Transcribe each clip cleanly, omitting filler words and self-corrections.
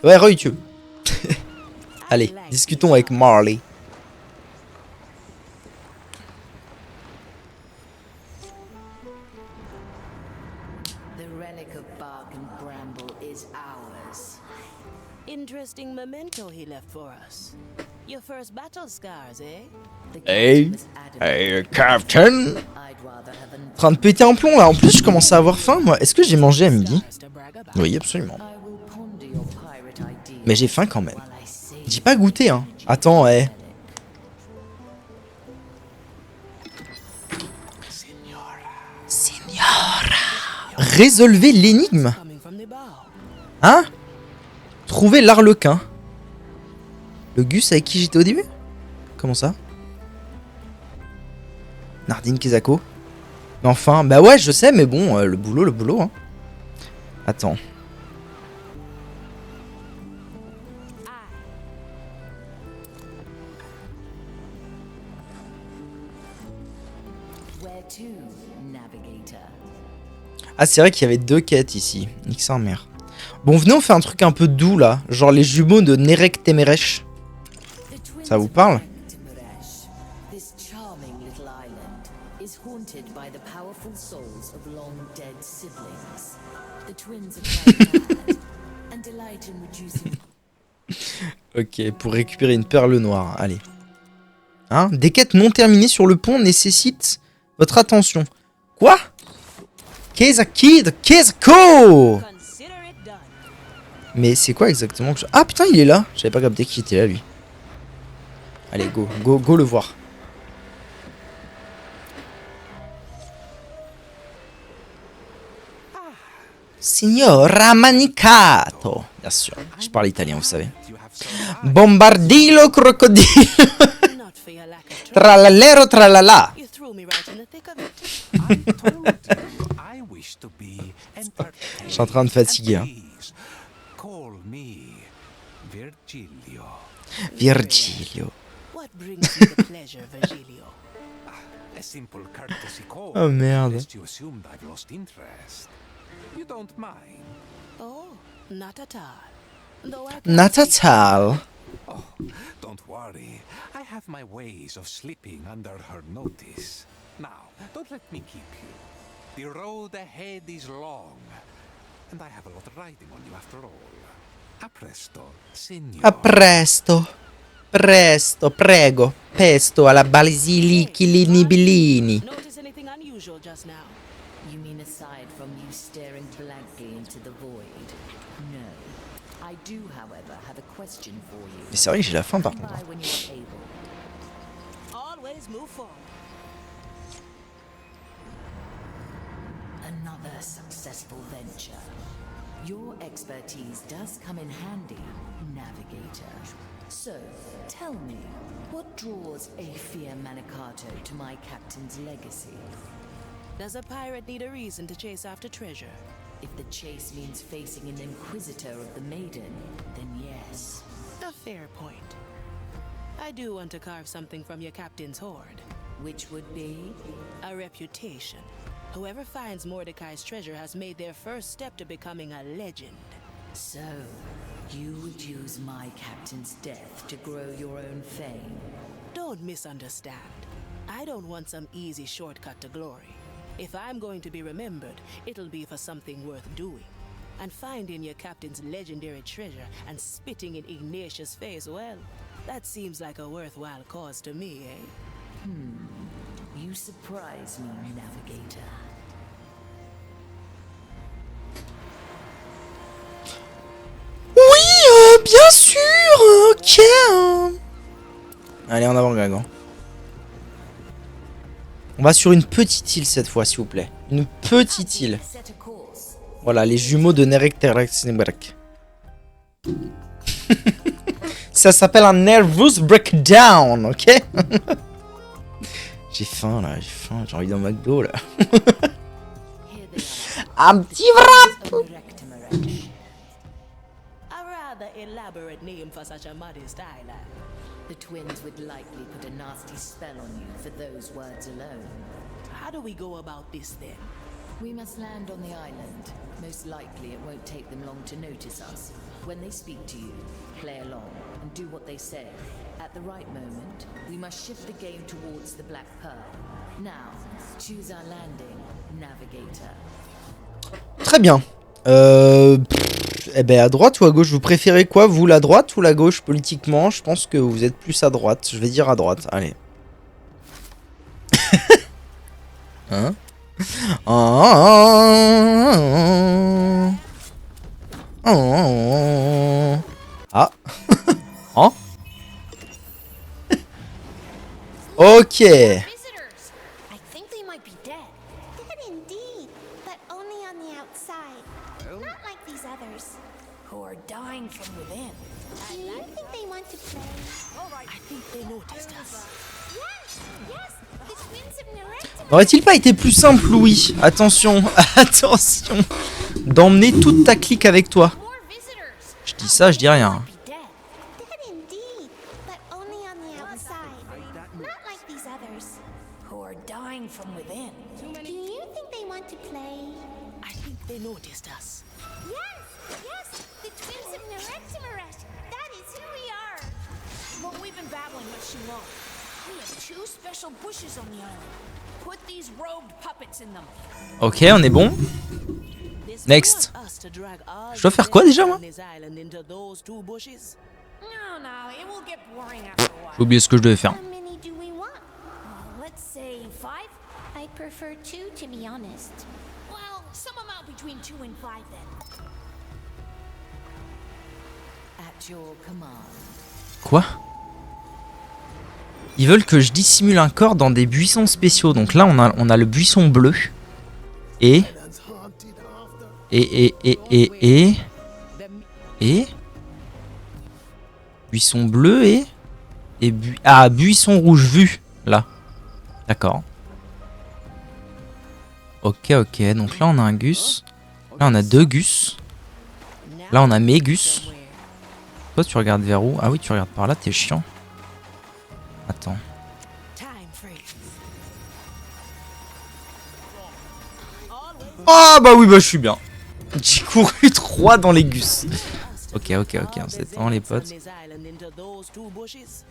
Ouais, re-YouTube. Allez, discutons avec Marley. Interesting memento he left for us. Your first battle scars, eh? Hey, hey, Captain. En train de péter un plomb là. En plus, je commence à avoir faim moi. Est-ce que j'ai mangé à midi? Oui, absolument. Mais j'ai faim quand même. J'ai pas goûté, hein. Attends, eh. Signora. Résolvez l'énigme. Hein? Trouver l'arlequin. Le Gus avec qui j'étais au début? Comment ça? Nardine Kezako. Mais enfin, bah ouais, je sais, mais bon, le boulot, hein. Attends. Ah, c'est vrai qu'il y avait 2 quêtes ici. Nique sa mère. Bon, venez, on fait un truc un peu doux là. Genre les jumeaux de Nerek Temeresh. Ça vous parle? Ok, pour récupérer une perle noire. Allez. Hein? Des quêtes non terminées sur le pont nécessitent votre attention. Quoi? Kezaki de Kezako! Mais c'est quoi exactement que je... Ah putain, il est là. J'avais pas capté qu'il était là, lui. Allez, go le voir. Signora Manicato. Bien sûr, je parle italien, vous savez. Bombardilo crocodilo. Tralalero tralala. Je suis en train de fatiguer, hein. Virgilio. Oh merde. Not at all. Oh, don't worry. I have my ways of slipping under her notice. Now, don't let me keep you. The road ahead is long, and I have a lot riding on you after all. A presto, signor. A presto. Presto, prego. Pesto alla basilichi linibilini. Notice anything unusual just now? You mean aside from you staring blankly into the void? No. I do, however, have a question for you. Mais c'est vrai que j'ai la faim par contre. When you're able. Always move forward. Another successful venture. Your expertise does come in handy, Navigator. So, tell me, what draws Aethia Manicato to my captain's legacy? Does a pirate need a reason to chase after treasure? If the chase means facing an Inquisitor of the Maiden, then yes. A fair point. I do want to carve something from your captain's hoard. Which would be? A reputation. Whoever finds Mordecai's treasure has made their first step to becoming a legend. So, you would use my captain's death to grow your own fame? Don't misunderstand. I don't want some easy shortcut to glory. If I'm going to be remembered, it'll be for something worth doing. And finding your captain's legendary treasure and spitting in Ignatius' face, well, that seems like a worthwhile cause to me, eh? You surprise me, Navigator. Oui, bien sûr. Ok. Allez, en avant, Gagan. On va sur une petite île cette fois, s'il vous plaît. Une petite île. Voilà, les jumeaux de Nerek Terex. Ça s'appelle un nervous breakdown, ok? J'ai faim là, j'ai envie d'un McDo là. Un petit wrap. A rather elaborate name for such a modest island. The twins would likely put a nasty spell on you for those words alone. How do we go about this then? We must land on the island. Most likely it won't take them long to notice us. When they speak to you, play along and do what they say. At the right moment, we must shift the game towards the Black Pearl. Now, choose our landing, Navigator. Très bien. Eh ben à droite ou à gauche, vous préférez quoi, vous, la droite ou la gauche politiquement? Je pense que vous êtes plus à droite. Je vais dire à droite. Allez. Hein? Ah. Hein? Ok. Visitors! I think they might be dead. Dead indeed, but only on the outside. Not like these others, who are dying from within. Do you think they want to play? I think they noticed us. Yes, yes, the twins of Nerectum. N'aurait-il pas été plus simple, Louis? Attention, attention, d'emmener toute ta clique avec toi. More visitors. Je dis ça, je dis rien. Be dead. Dead indeed, but only on the outside. Not like these others, who are dying from within. Do you think they want to play? I think they noticed us. Yes, yes, the twins of Nerectimaresh. That is who we are. Well, we've been battling much too long. We have 2 special bushes on the island. Put these robed puppets in them. Ok, on est bon. This Next. want us to drag all Je dois the faire quoi déjà, moi? on this island into those 2 bushes? No, no, it will get boring after a while. J'ai oublié ce que je devais faire. How many do we want? Let's say 5? I prefer 2, to be honest. Well, some amount between 2 and 5 then. At your command. Quoi? Ils veulent que je dissimule un corps dans des buissons spéciaux. Donc là, on a le buisson bleu. Et... Buisson bleu et buisson rouge vu. Là. D'accord. Ok, ok. Donc là, on a un Gus. Là, on a 2 Gus. Là, on a mes Gus. Toi, tu regardes vers où? Ah oui, tu regardes par là, t'es chiant. Attends. Time freeze. Ah bah oui, bah je suis bien. J'ai couru 3 dans les Gus. Ok, ok, ok, on s'étend les potes. On this island into those 2 bushes.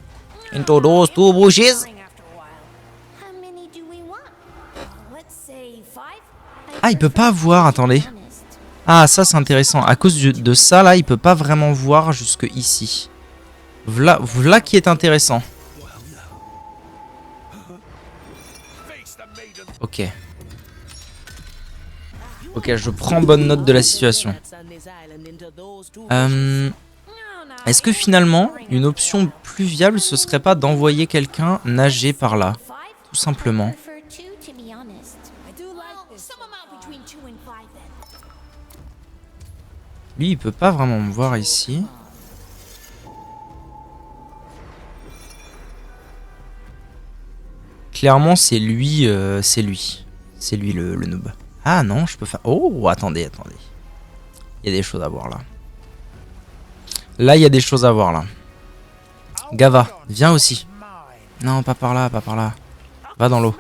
Into those 2 bushes. Boring after a while. How many do we want? Let's say 5? Ah, il peut pas voir, attendez. Ah, ça c'est intéressant. À cause de ça, là, il peut pas vraiment voir jusque ici. Voilà qui est intéressant. Ok. Ok, je prends bonne note de la situation. Est-ce que finalement, une option plus viable, ce serait pas d'envoyer quelqu'un nager par là? Tout simplement. Prefer 2, to be honest. I do like this. Some amount between 2 and 5 then. Lui, il peut pas vraiment me voir ici. Clairement, c'est lui, c'est lui. C'est lui le noob. Ah non, je peux faire... Oh, attendez, attendez. Il y a des choses à voir là. Là, il y a des choses à voir là. Gava, viens aussi. Non, pas par là, pas par là. Va dans l'eau.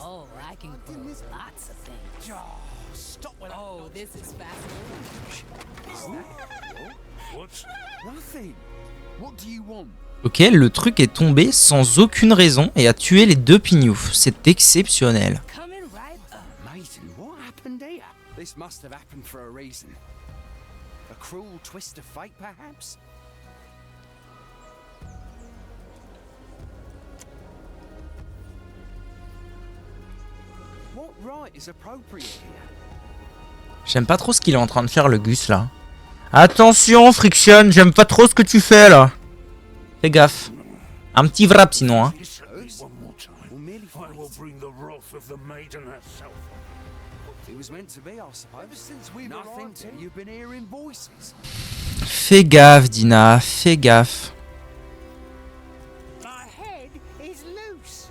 Oh, I can grow lots of things. Oh, this is fascinating. Nothing. What do you want? Ok, le truc est tombé sans aucune raison et a tué les 2 pignoufs. C'est exceptionnel. Coming right up. Amazing. What happened here? This must have happened for a reason. A cruel twist of fate, perhaps? What right is appropriate here? J'aime pas trop ce qu'il est en train de faire le Gus là. Attention Friction, j'aime pas trop ce que tu fais là. Fais gaffe. Un petit wrap sinon hein. We'll merely find it was meant to be, I suppose. Ever since we Nothing till you've been hearing voices. Fais gaffe Dina, fais gaffe. My head is loose.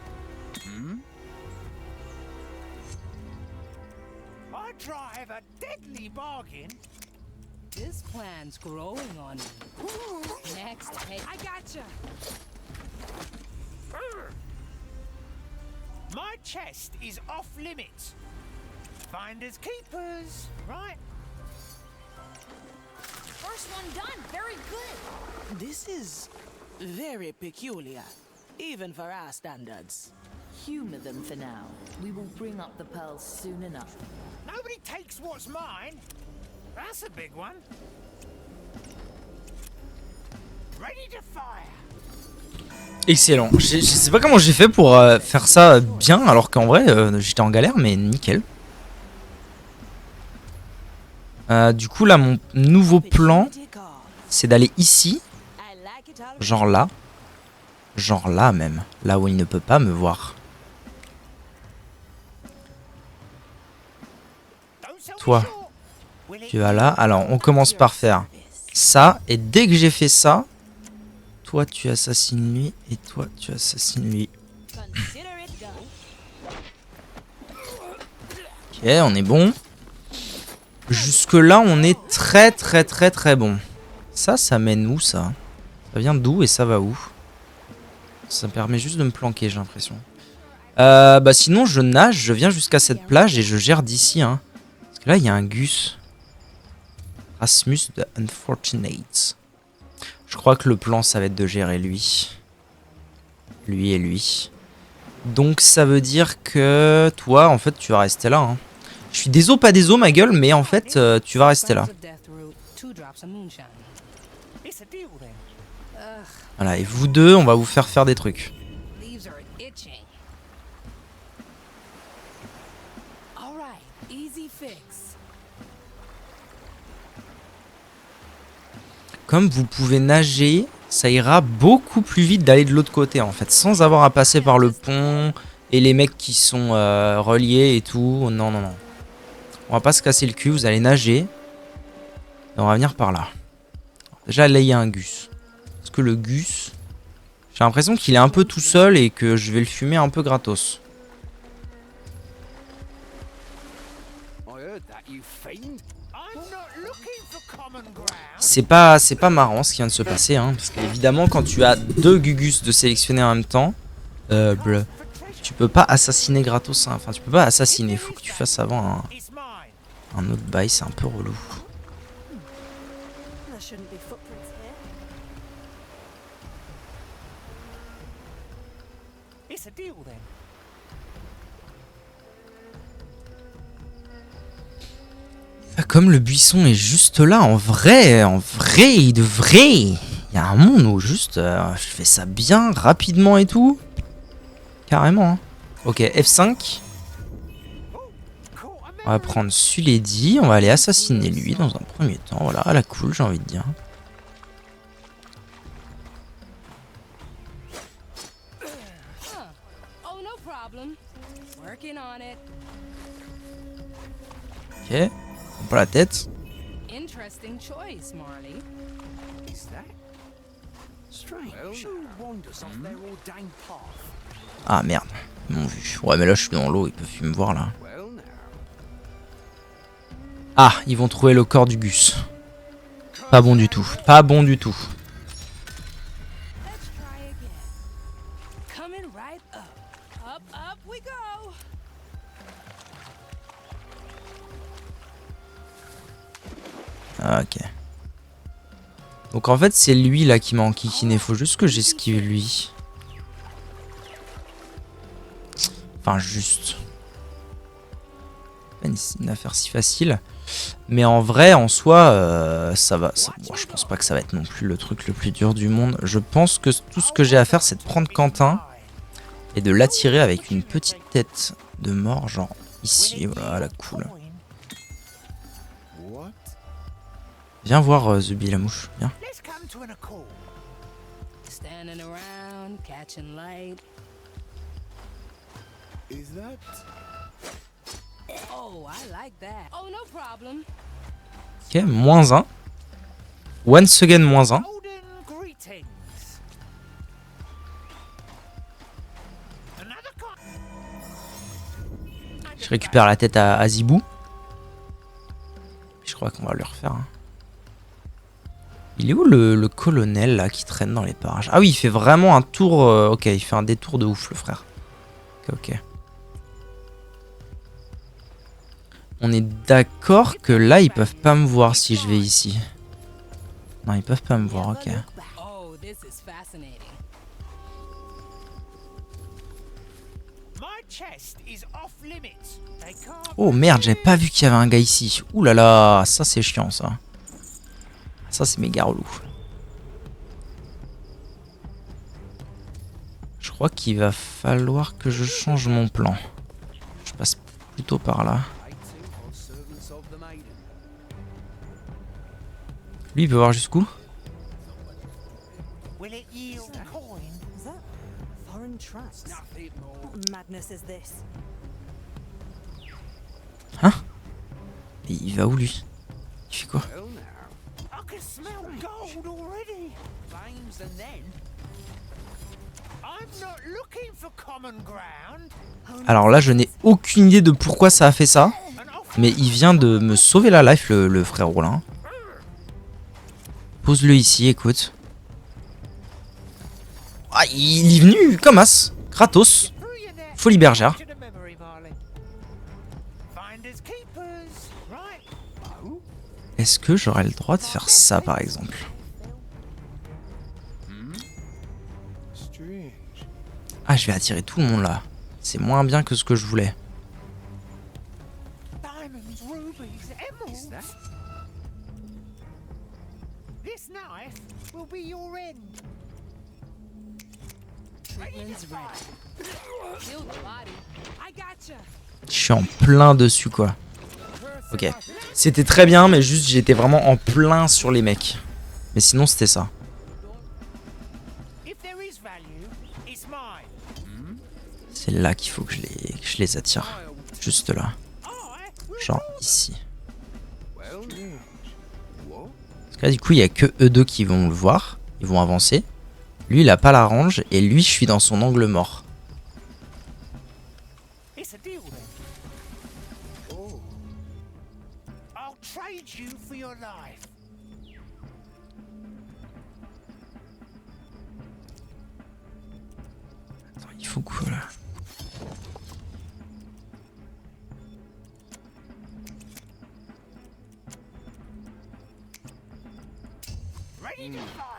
I drive a deadly bargain. This plan's growing on me. Next, hey. I gotcha. chest is off limits. Finders keepers, right? First one done. Very good. This is very peculiar, even for our standards. Humor them for now. We will bring up the pearls soon enough. Nobody takes what's mine. That's a big one. Ready to fire. Excellent. Je sais pas comment j'ai fait pour faire ça bien, alors qu'en vrai, j'étais en galère, mais nickel. Du coup, là, mon nouveau plan, c'est d'aller ici. Genre là. Genre là, même. Là où il ne peut pas me voir. Toi, tu vas là. Alors, on commence par faire ça. Et dès que j'ai fait ça, toi, tu assassines lui. Et toi, tu assassines lui. Ok, on est bon. Jusque là, on est très bon. Ça mène où, ça? Ça vient d'où et ça va où? Ça me permet juste de me planquer, j'ai l'impression. Bah sinon, je nage, je viens jusqu'à cette plage et je gère d'ici, hein. Parce que là, il y a un Gus. Rasmus the Unfortunate. Je crois que le plan, ça va être de gérer lui. Lui et lui. Donc, ça veut dire que toi, en fait, tu vas rester là, hein. Je suis désolé, pas désolé, ma gueule, mais en fait, tu vas rester là. Voilà, et vous deux, on va vous faire des trucs. Comme vous pouvez nager, ça ira beaucoup plus vite d'aller de l'autre côté, en fait, sans avoir à passer par le pont et les mecs qui sont reliés et tout. Non, non, non. On va pas se casser le cul, vous allez nager. Et on va venir par là. Déjà, là, il y a un Gus. Parce que le Gus, j'ai l'impression qu'il est un peu tout seul et que je vais le fumer un peu gratos. C'est pas marrant ce qui vient de se passer, hein, parce qu'évidemment, quand tu as deux Gugus de sélectionner en même temps, tu peux pas assassiner gratos, hein. Enfin, tu peux pas assassiner, faut que tu fasses avant un autre bail, c'est un peu relou. Comme le buisson est juste là, en vrai, il devrait. Il y a un monde où juste je fais ça bien, rapidement et tout. Carrément, hein. Ok, F5. On va prendre Suledi, on va aller assassiner lui dans un premier temps. Voilà, à la cool, j'ai envie de dire. Ok, on prend la tête. Ah merde, ils m'ont vu. Ouais, mais là je suis dans l'eau, ils peuvent plus me voir là. Ah, ils vont trouver le corps du Gus. Pas bon du tout, pas bon du tout. Ah, ok. Donc en fait c'est lui là qui m'a enquiquiné, faut juste que j'esquive lui. Enfin juste. Pas une affaire si facile. Mais en vrai, en soi, ça va. Bon, je pense pas que ça va être non plus le truc le plus dur du monde. Je pense que tout ce que j'ai à faire, c'est de prendre Quentin et de l'attirer avec une petite tête de mort, genre ici. Voilà, la cool. Viens voir Zubi la mouche, viens. Ok, -1. Once again, -1. Je récupère la tête à Zibou. Je crois qu'on va le refaire. Hein. Il est où le colonel là qui traîne dans les parages? Ah oui, il fait vraiment un tour. Ok, il fait un détour de ouf le frère. Ok, ok. On est d'accord que là, ils peuvent pas me voir si je vais ici. Non, ils peuvent pas me voir, ok. Oh, this is fascinating. My chest is off limits. They can't. Oh merde, j'avais pas vu qu'il y avait un gars ici. Ouh là là, ça c'est chiant ça. Ça c'est méga relou. Je crois qu'il va falloir que je change mon plan. Je passe plutôt par là. Lui il peut voir jusqu'où? Will it yield coin? Is that foreign trust? What madness is this? Hein? Et il va où lui? Il fait quoi? I can smell gold already. Flames and then. I'm not looking for common ground. Alors là je n'ai aucune idée de pourquoi ça a fait ça. Mais il vient de me sauver la life le frère Rollin. Pose-le ici, écoute. Ah, il est venu comme as. Kratos. Folie bergère. To the memory, Marley. Finders keepers, right? Est-ce que j'aurais le droit de faire ça par exemple? Ah, je vais attirer tout le monde là. C'est moins bien que ce que je voulais. Diamonds, rubies, emeralds. This knife will be your end. Treatment's ready. Kill the body. I gotcha. Je suis en plein dessus quoi. Ok. C'était très bien, mais juste j'étais vraiment en plein sur les mecs. Mais sinon c'était ça. If there is value, it's mine. C'est là qu'il faut que je les attire. Juste là. Genre ici. Parce que là du coup il n'y a que eux deux qui vont le voir. Ils vont avancer. Lui il a pas la range et lui je suis dans son angle mort. It's a deal then. I'll trade you for your life. Attends, il faut quoi là? Ready to fire.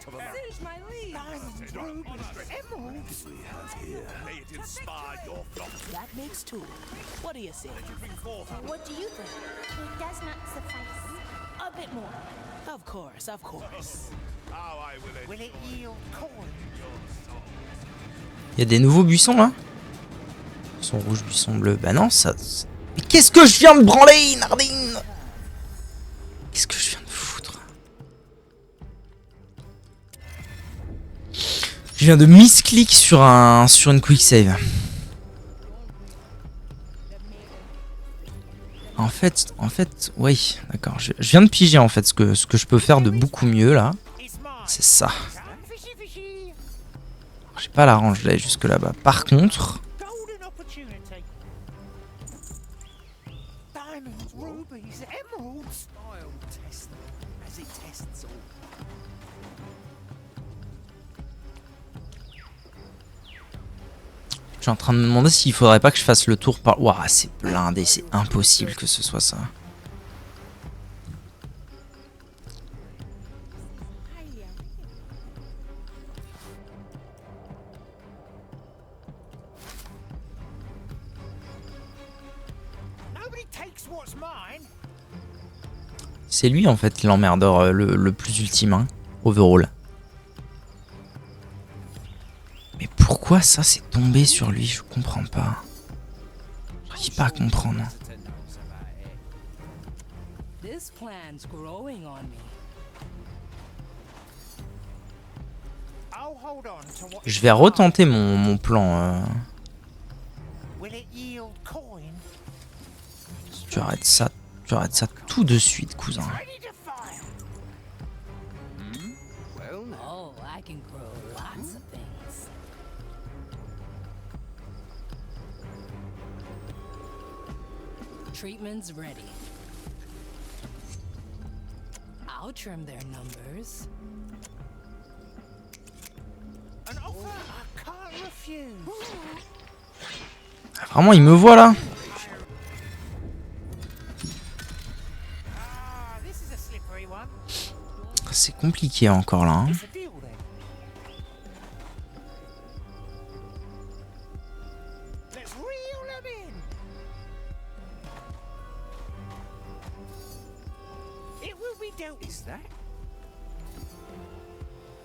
Singe my lead. Diamonds, rubies, emeralds. That makes two. What do you say? What do you think? It does not suffice. A bit more. Of course, of course. Will it yield coin? Il y a des nouveaux buissons là? Buisson rouge, buisson bleu. Bah non, ça. Mais qu'est-ce que je viens de branler, Nardine? Qu'est-ce que je viens de foutre? Je viens de misclick sur une quick save. En fait, oui, d'accord. Je viens de piger en fait ce que je peux faire de beaucoup mieux là. It's mine. C'est ça. Fishy, fishy. J'ai pas la range d'aller jusque là-bas. Par contre, Golden opportunity. Diamonds, rubies, emeralds. I'll test them as it tests all. je suis en train de me demander s'il faudrait pas que je fasse le tour par. Ouah, c'est blindé, c'est impossible que ce soit ça. Nobody takes what's mine. C'est lui en fait l'emmerdeur le plus ultime, hein, overall. Mais pourquoi ça s'est tombé sur lui? Je comprends pas. J'arrive pas à comprendre. This plan's growing on me. I'll hold on to what. Je vais retenter mon plan. Will it yield coin? Tu arrêtes ça tout de suite, cousin. Ready to fire. Oh, I can grow lots of things. Treatment's ready. I'll trim their numbers. can't refuse. Ah, vraiment, il me voit là. Ah, this is a slippery one. C'est compliqué encore là. Hein. It's a deal then. Let's reel them in. It will be dealt. Is that?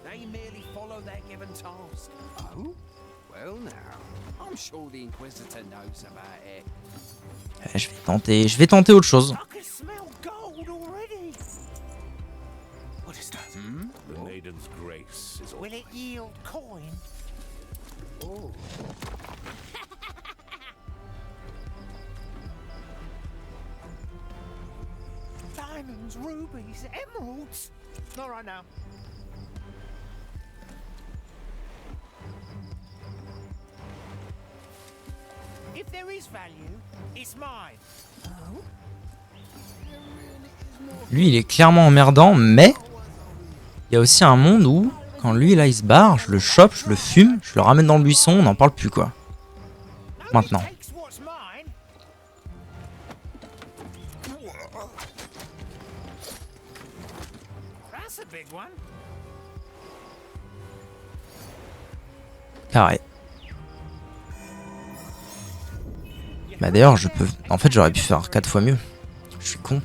They merely follow their given task. Oh? Well now, I'm sure the Inquisitor knows about it. Je vais tenter autre chose. I can smell gold already. What is that? The maiden's grace is all. Will it yield coin? Oh. Diamonds, rubies, emeralds. Not right now. If there is value, it's mine. Lui, il est clairement emmerdant, mais il y a aussi un monde où, quand lui là il se barre, je le chope, je le fume, je le ramène dans le buisson, on n'en parle plus quoi. Maintenant. Takes what's mine. That's a big one. Carré. Bah d'ailleurs, je peux... En fait, j'aurais pu faire 4 fois mieux. Je suis con.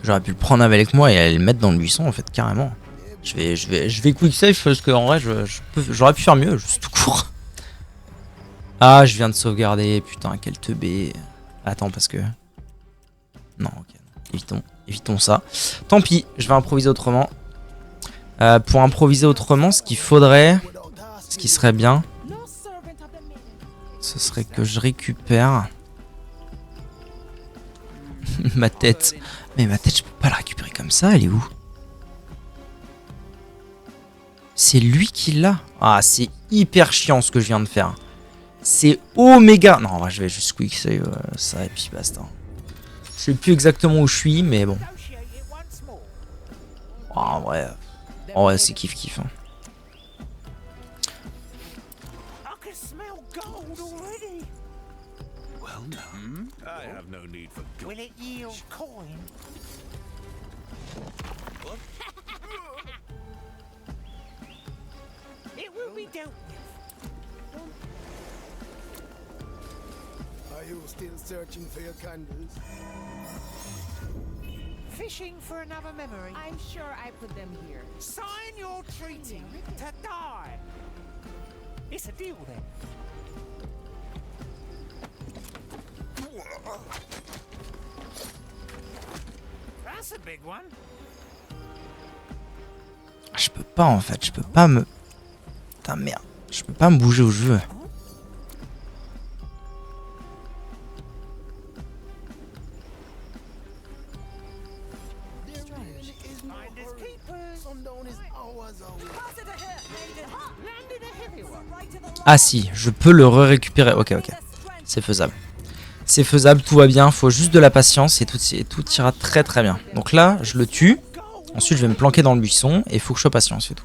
J'aurais pu le prendre avec moi et aller le mettre dans le buisson, en fait, carrément. Je vais quick save parce qu'en vrai, j'aurais pu faire mieux, juste tout court. Ah, je viens de sauvegarder, putain, quel teubé. Attends, parce que... Non, ok. Évitons ça. Tant pis, je vais improviser autrement. Pour improviser autrement, ce qu'il faudrait... Ce qui serait bien... Ce serait que je récupère... ma tête. Mais ma tête, je peux pas la récupérer comme ça, elle est où? C'est lui qui l'a. Ah, c'est hyper chiant ce que je viens de faire. C'est oméga... Non, en vrai, je vais juste quick save ça et puis basta. Je sais plus exactement où je suis, mais bon. Oh, en vrai, c'est kiff-kiff. Hein. I can smell gold already. Well, no. I have no need for Will it yield coin? It will be dealt with. Are you still searching for your candles? Fishing for another memory. I'm sure I put them here. Sign your treaty to die. It's a deal then. That's a big one. Je peux pas en fait, je peux pas me... Putain merde, je peux pas me bouger où je veux. Finders keepers. Sundown is hours away. Landed a heavy one. Ah si, je peux le récupérer. Ok, c'est faisable. C'est faisable, tout va bien, faut juste de la patience et tout ira très très bien. Donc là, je le tue. Ensuite, je vais me planquer dans le buisson et il faut que je sois patient, c'est tout.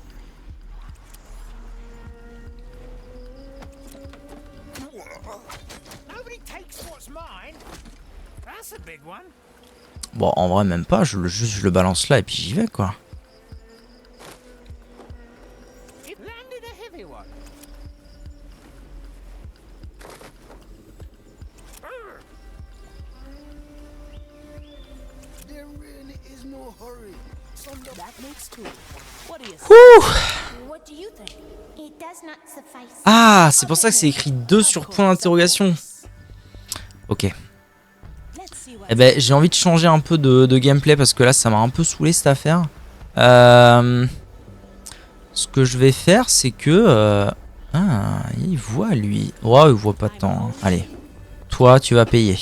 Nobody takes what's mine. That's a big one. Bon, en vrai, même pas, je le balance là et puis j'y vais quoi. It landed a heavy one. There really is no hurry. Sundown. That makes two. What do you say? Ouh. What do you think? It does not suffice. Ah, c'est pour ça que c'est écrit 2 sur point d'interrogation. Ok. Let's see what Eh ben, j'ai envie de changer un peu de gameplay parce que là, ça m'a un peu saoulé cette affaire. Ce que je vais faire, c'est que... Ah, il voit lui. Oh, il voit pas tant. Allez, toi, tu vas payer.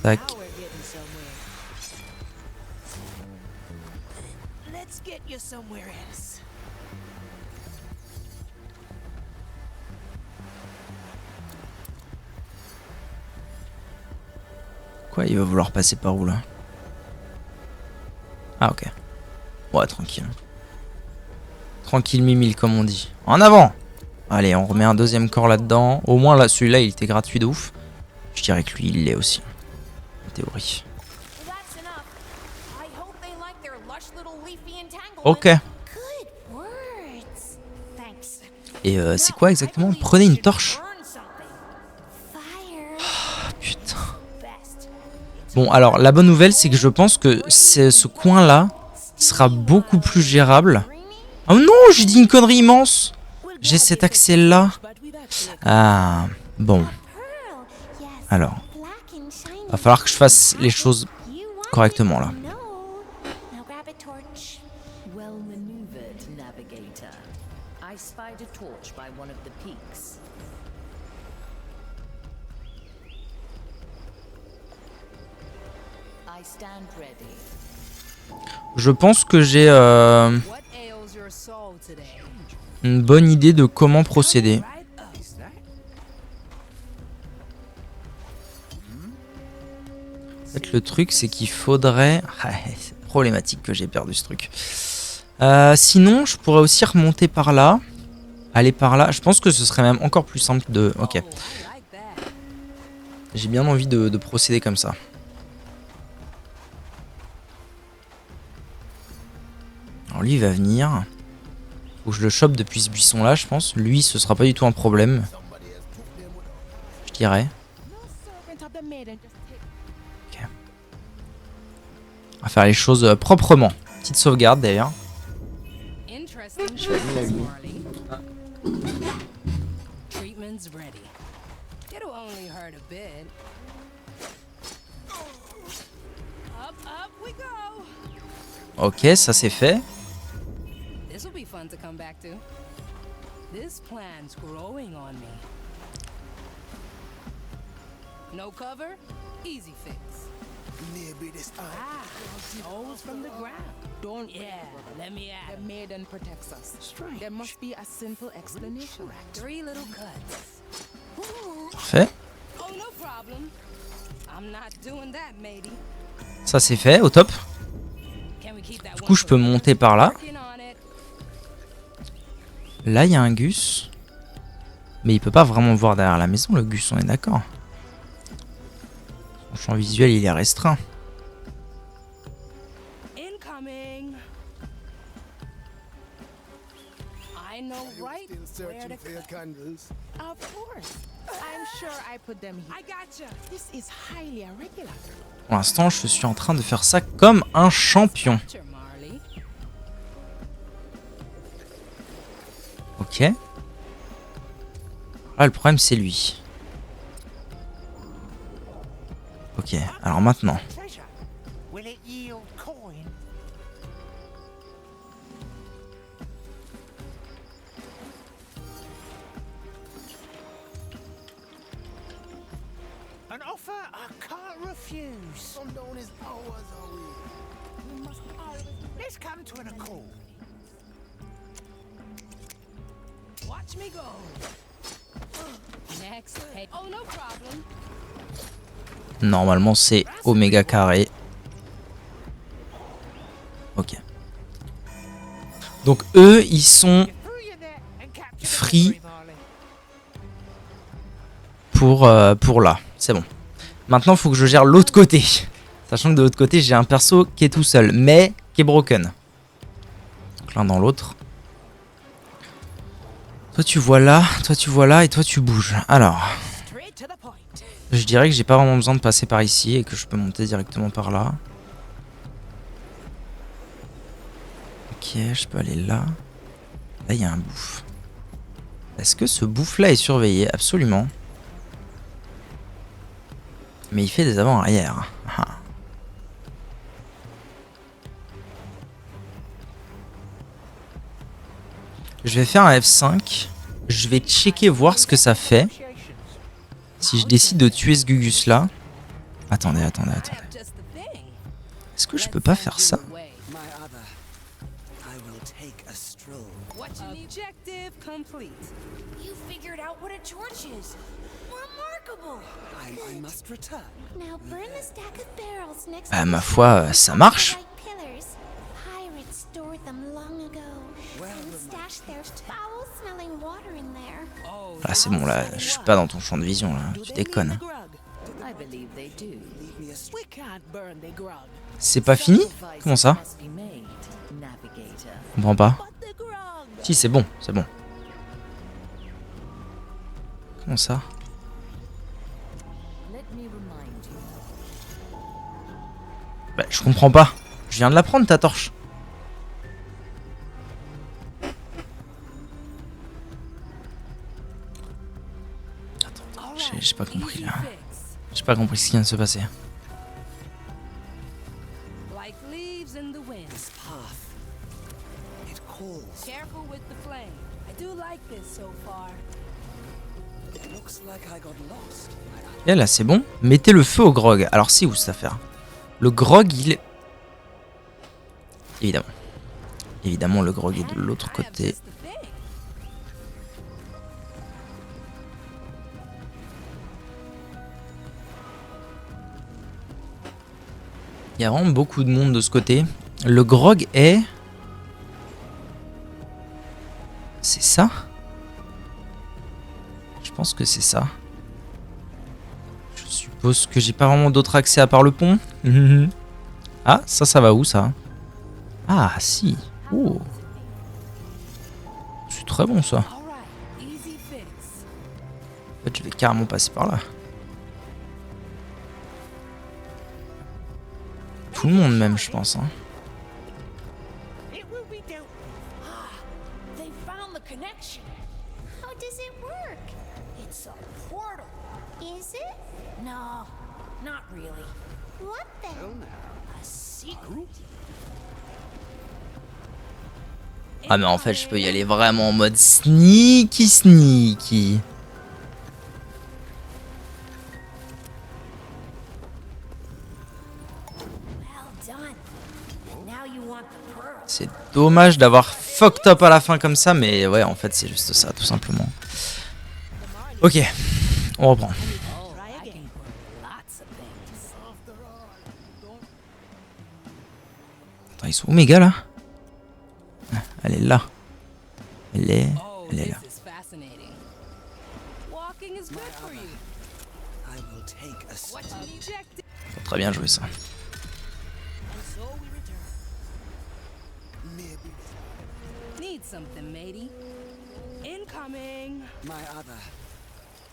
Tac. now we're getting somewhere. Let's get you somewhere else. Quoi, il va vouloir passer par où là? Ah, ok. Ouais, tranquille. Tranquille mimile comme on dit. En avant. Allez, on remet un deuxième corps là-dedans. Au moins là, celui-là, il était gratuit de ouf. Je dirais que lui, il l'est aussi. En théorie. Ok. Et c'est quoi exactement? Prenez une torche. Oh, putain. Bon, alors, la bonne nouvelle, c'est que je pense que ce coin-là sera beaucoup plus gérable. Oh non, j'ai dit une connerie immense. J'ai cet accès-là. Ah, bon. Alors, va falloir que je fasse les choses correctement, là. Well maneuvered, navigator. I spied a torch by one of the peaks. I stand ready. Je pense que j'ai une bonne idée de comment procéder. En fait, le truc, c'est qu'il faudrait... c'est problématique que j'ai perdu ce truc. Sinon, je pourrais aussi remonter par là. Aller par là. Je pense que ce serait même encore plus simple de... Ok. J'ai bien envie de procéder comme ça. Alors lui, il va venir. Faut que je le chope depuis ce buisson-là, je pense. Lui, ce sera pas du tout un problème. Je dirais. Ok. On va faire les choses proprement. Petite sauvegarde d'ailleurs. Je vais allumer la lumière. Ok, ça c'est fait. No cover, easy fix. Maybe this time. Holes from the ground. Don't let me at. The maiden protects us. Strange. There must be a simple explanation. 3 little cuts. Parfait. Oh, no problem. I'm not doing that, matey. Ça c'est fait, au top. Can we keep that Du coup, je peux monter par là. working on it? Là, il y a un Gus. Mais il peut pas vraiment voir derrière la maison, le Gus, on est d'accord. Son champ visuel, il est restreint. Incoming. I know right Still where searching to for your candles. Of course. I'm sure I put them here. I gotcha. This is highly irregular. Pour l'instant, je suis en train de faire ça comme un champion. Sure, Marley. Ok. Là, le problème, c'est lui. Ok, alors maintenant. Treasure. Will it yield coin? An offer I can't refuse. Sundown is hours away. Let's come to an accord. Watch me go. Next. Hey. Oh, no problem. Normalement, c'est Oméga carré. Ok. Donc, eux, ils sont free pour là. C'est bon. Maintenant, il faut que je gère l'autre côté. Sachant que de l'autre côté, j'ai un perso qui est tout seul, mais qui est broken. Donc, l'un dans l'autre. Toi, tu vois là, toi, tu vois là, et toi, tu bouges. Alors... Je dirais que j'ai pas vraiment besoin de passer par ici et que je peux monter directement par là. Ok, je peux aller là. Là, il y a un bouffe. Est-ce que ce bouffe-là est surveillé? Absolument. Mais il fait des avant-arrière. Ah. Je vais faire un F5. Je vais checker voir ce que ça fait. Si je décide de tuer ce Gugus là. Attendez. Est-ce que je peux pas faire ça? You figured out what a torch is. Remarkable. I must return. Now burn the stack of barrels next Bah, ma foi, ça marche. like pillars. Pirates stored them long ago and stashed their foul-smelling water in there. Là c'est bon, là je suis pas dans ton champ de vision là, tu déconnes. I believe they do. We can't burn the grog. C'est pas fini? Comment ça? Must be made, navigator. Je comprends pas. But the grog. Si c'est bon, c'est bon. Comment ça? Let me remind you. Bah je comprends pas. Je viens de la prendre ta torche. Attends, j'ai pas compris là. J'ai pas compris ce qui vient de se passer. Like leaves in the wind. Path. It calls. Careful with the flame. I do like this so far. It looks like I got lost. Et là c'est bon. Mettez le feu au grog. Alors c'est où cette affaire? Le grog il est... Évidemment. Évidemment le grog est de l'autre côté. Il y a vraiment beaucoup de monde de ce côté. Le grog est... C'est ça? Je pense que c'est ça. Je suppose que j'ai pas vraiment d'autre accès à part le pont. Ah, ça va où ça? Ah, si. Oh. C'est très bon ça. En fait, je vais carrément passer par là. Tout le monde même, je pense. Hein. It will be dealt They found the connection. How does it work? It's a portal. Is it? No, not really. What then? A secret. Ah mais en fait, je peux y aller vraiment en mode sneaky sneaky. C'est dommage d'avoir fucked up à la fin comme ça, mais ouais, en fait, c'est juste ça, tout simplement. Ok, on reprend. Attends, ils sont où mes gars là? Ah, elle est là. Elle est là. Walking is good for you. I will take a step. Objective. Faut très bien jouer ça. Maybe Need something, matey. Incoming. my other.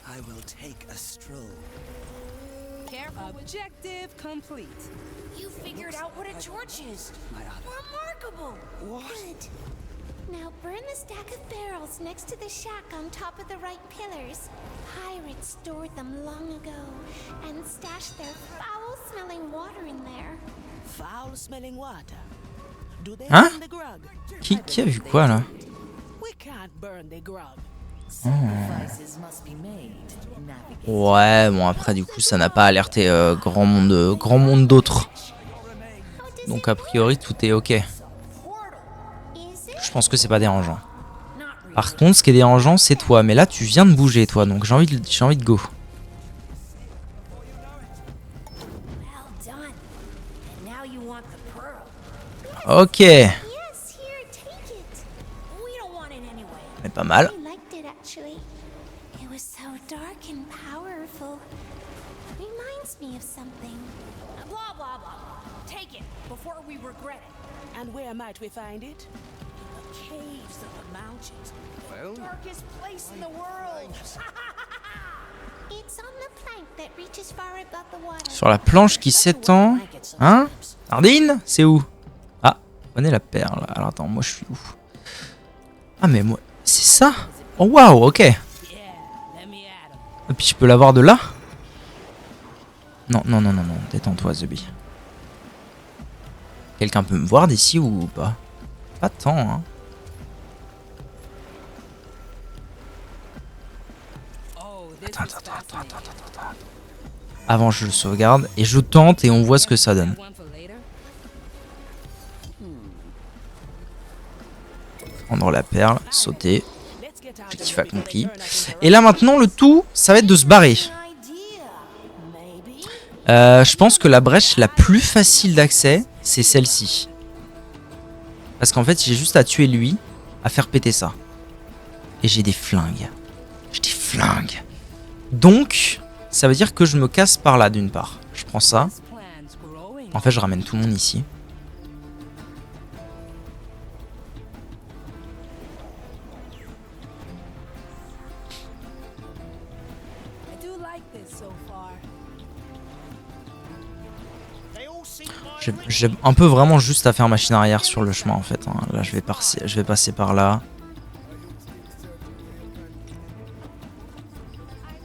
I will take a stroll. Careful. Objective complete. You figured out what a torch is. My other. Remarkable. What? Good. Now burn the stack of barrels next to the shack on top of the right pillars. Pirates stored them long ago and stashed their foul-smelling water in there. Foul-smelling water. Do they Hein? burn the grog? Qui a vu quoi là? We can't burn the grog. Sacrifices must be made, navigator. Ouais, bon après du coup ça n'a pas alerté grand monde d'autres. Donc a priori tout est ok. Is it? Je pense que c'est pas dérangeant. Par contre, ce qui est dérangeant, c'est toi. Mais là, tu viens de bouger, toi. Donc j'ai envie de go. Well done. And now you want the pearl. Ok. Yes, here, take it. We don't want it anyway. Mais pas mal. I liked it actually. It was so dark and powerful. Reminds me of something. Blah blah blah blah. Take it before we regret it. And where might we find it? The caves of the mountains. Well, Darkest place in the world. It's on the plank that reaches far above the water. Sur la planche qui s'étend. Hein? Ardine? C'est où? Ah, prenez la perle. Alors attends, moi je suis où? Ah mais moi... C'est ça? Oh waouh, ok. Et puis je peux l'avoir de là? Non, non, non, non, non. Détends-toi, Zubi. Quelqu'un peut me voir d'ici ou pas? Pas tant, hein. Attends. Avant, je le sauvegarde et je tente et on voit ce que ça donne. Prendre la perle, sauter. Objectif accompli. Et là maintenant, le tout, ça va être de se barrer. Je pense que la brèche la plus facile d'accès, c'est celle-ci. Parce qu'en fait, j'ai juste à tuer lui, à faire péter ça. Et j'ai des flingues. J'ai des flingues. Donc, ça veut dire que je me casse par là d'une part. Je prends ça. En fait, je ramène tout le monde ici. J'ai un peu vraiment juste à faire machine arrière sur le chemin en fait. Hein. Là, je vais passer par là.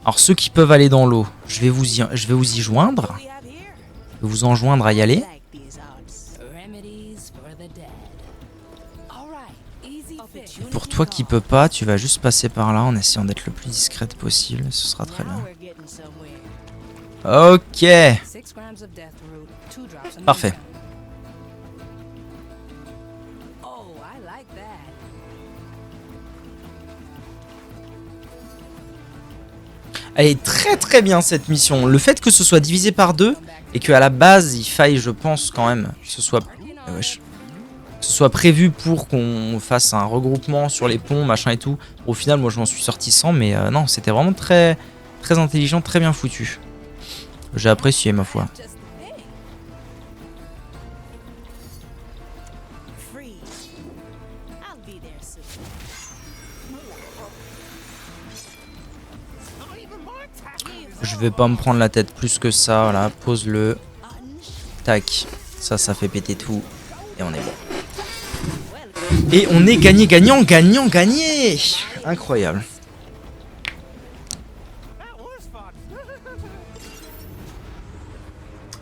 Alors ceux qui peuvent aller dans l'eau, je vais vous y joindre. Je vais vous enjoindre à y aller. Pour toi qui peux pas, tu vas juste passer par là en essayant d'être le plus discrète possible. Ce sera très bien. Ok. Parfait. Elle est très très bien cette mission. Le fait que ce soit divisé par deux et qu'à la base il faille, je pense quand même, que ce soit prévu pour qu'on fasse un regroupement sur les ponts, machin et tout. Au final, moi je m'en suis sorti sans, mais non, c'était vraiment très très intelligent, très bien foutu. J'ai apprécié ma foi. Je vais pas me prendre la tête plus que ça, voilà, pose-le. Tac, ça fait péter tout. Et on est bon. Et on est gagné, gagnant, gagnant, gagné. Incroyable.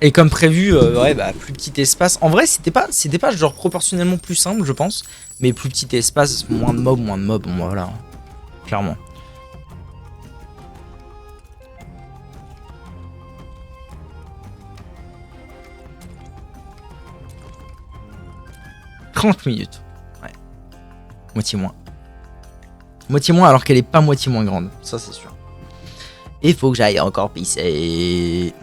Et comme prévu, ouais, bah, plus petit espace. En vrai, c'était pas genre proportionnellement plus simple, je pense. Mais plus petit espace, moins de mobs, bon, voilà. Clairement. « 30 minutes. Ouais. Moitié moins. Moitié moins alors qu'elle est pas moitié moins grande. Ça, c'est sûr. Il faut que j'aille encore pisser.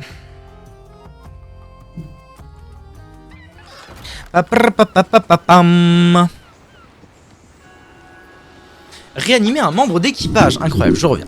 Réanimer un membre d'équipage. Incroyable, je reviens.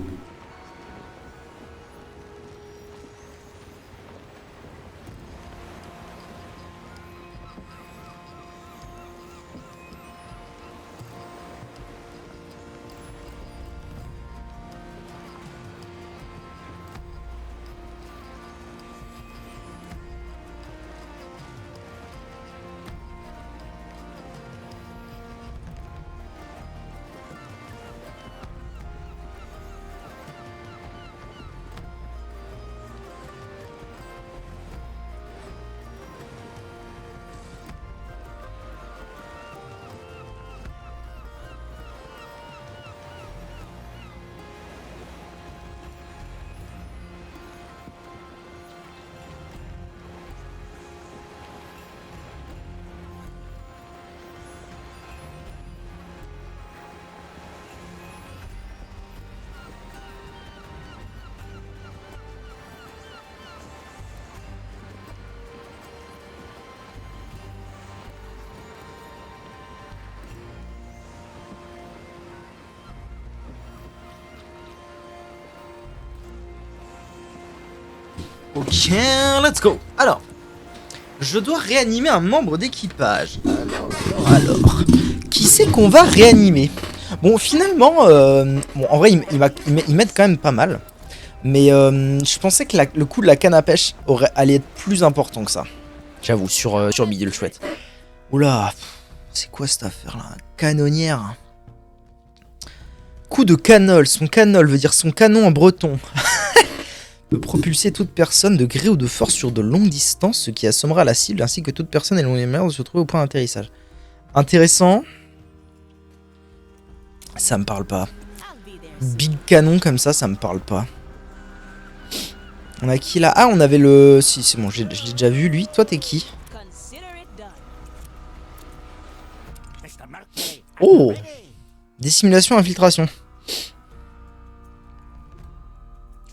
Ok, let's go. Alors, je dois réanimer un membre d'équipage. Alors, qui c'est qu'on va réanimer? Bon, finalement, bon, en vrai, ils m'aident quand même pas mal. Mais je pensais que le coup de la canne à pêche allait être plus important que ça. J'avoue, sur Bidule Chouette. Oula, c'est quoi cette affaire-là? Canonnière. Coup de canol. Son canol veut dire son canon en breton. Peut propulser toute personne de gré ou de force sur de longues distances, ce qui assommera la cible, ainsi que toute personne ayant les moyens de se trouver au point d'atterrissage. Intéressant. Ça me parle pas. Big canon comme ça me parle pas. On a qui là? Ah, on avait le... Si, c'est bon, je l'ai déjà vu, lui. Toi, t'es qui? Oh! Dissimulation, infiltration.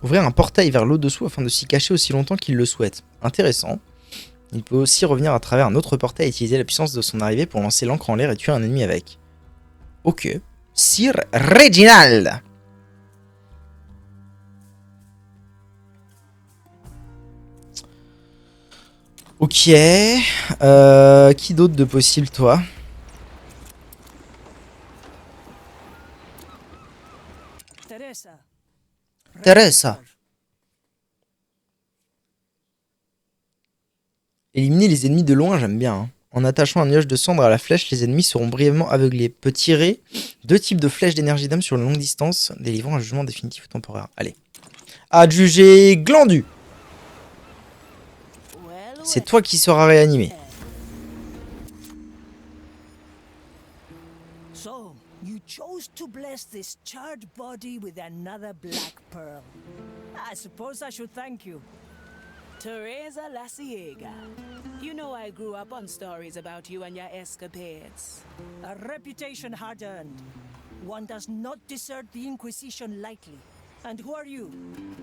Ouvrir un portail vers l'eau-dessous afin de s'y cacher aussi longtemps qu'il le souhaite. Intéressant. Il peut aussi revenir à travers un autre portail et utiliser la puissance de son arrivée pour lancer l'encre en l'air et tuer un ennemi avec. Ok. Sir Reginald. Ok. Qui d'autre de possible, toi? Teresa. Éliminer les ennemis de loin, j'aime bien. Hein. En attachant un nuage de cendres à la flèche, les ennemis seront brièvement aveuglés. Peut tirer 2 types de flèches d'énergie d'âme sur une longue distance, délivrant un jugement définitif ou temporaire. Allez. Adjugé Glandu. C'est toi qui seras réanimé. So, you chose to bless this charred body with another black pearl. I suppose I should thank you. Teresa Laciega. You know I grew up on stories about you and your escapades. A reputation hard earned. One does not desert the Inquisition lightly. And who are you?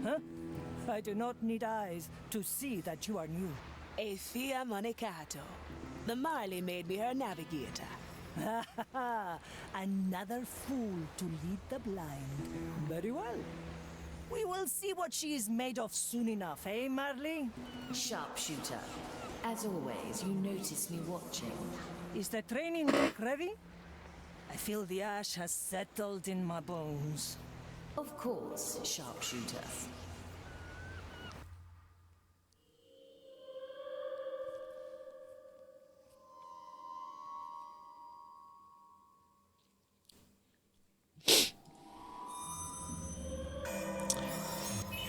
Huh? I do not need eyes to see that you are new. Aethea Monicato. The Marley made me her navigator. Another fool to lead the blind. Very well. We will see what she is made of soon enough, eh, Marley? Sharpshooter. As always, you notice me watching. Is the training deck ready? I feel the ash has settled in my bones. Of course, Sharpshooter.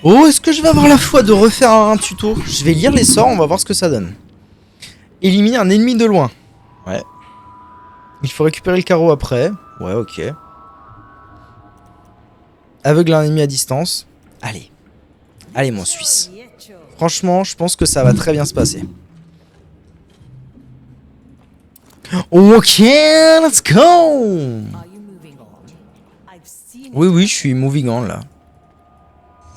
Oh, est-ce que je vais avoir la foi de refaire un tuto? Je vais lire les sorts, on va voir ce que ça donne. Éliminer un ennemi de loin. Ouais. Il faut récupérer le carreau après. Ouais, ok. Aveugle un ennemi à distance. Allez. Allez, mon Suisse. Franchement, je pense que ça va très bien se passer. Ok, let's go! Oui, oui, je suis moving on là.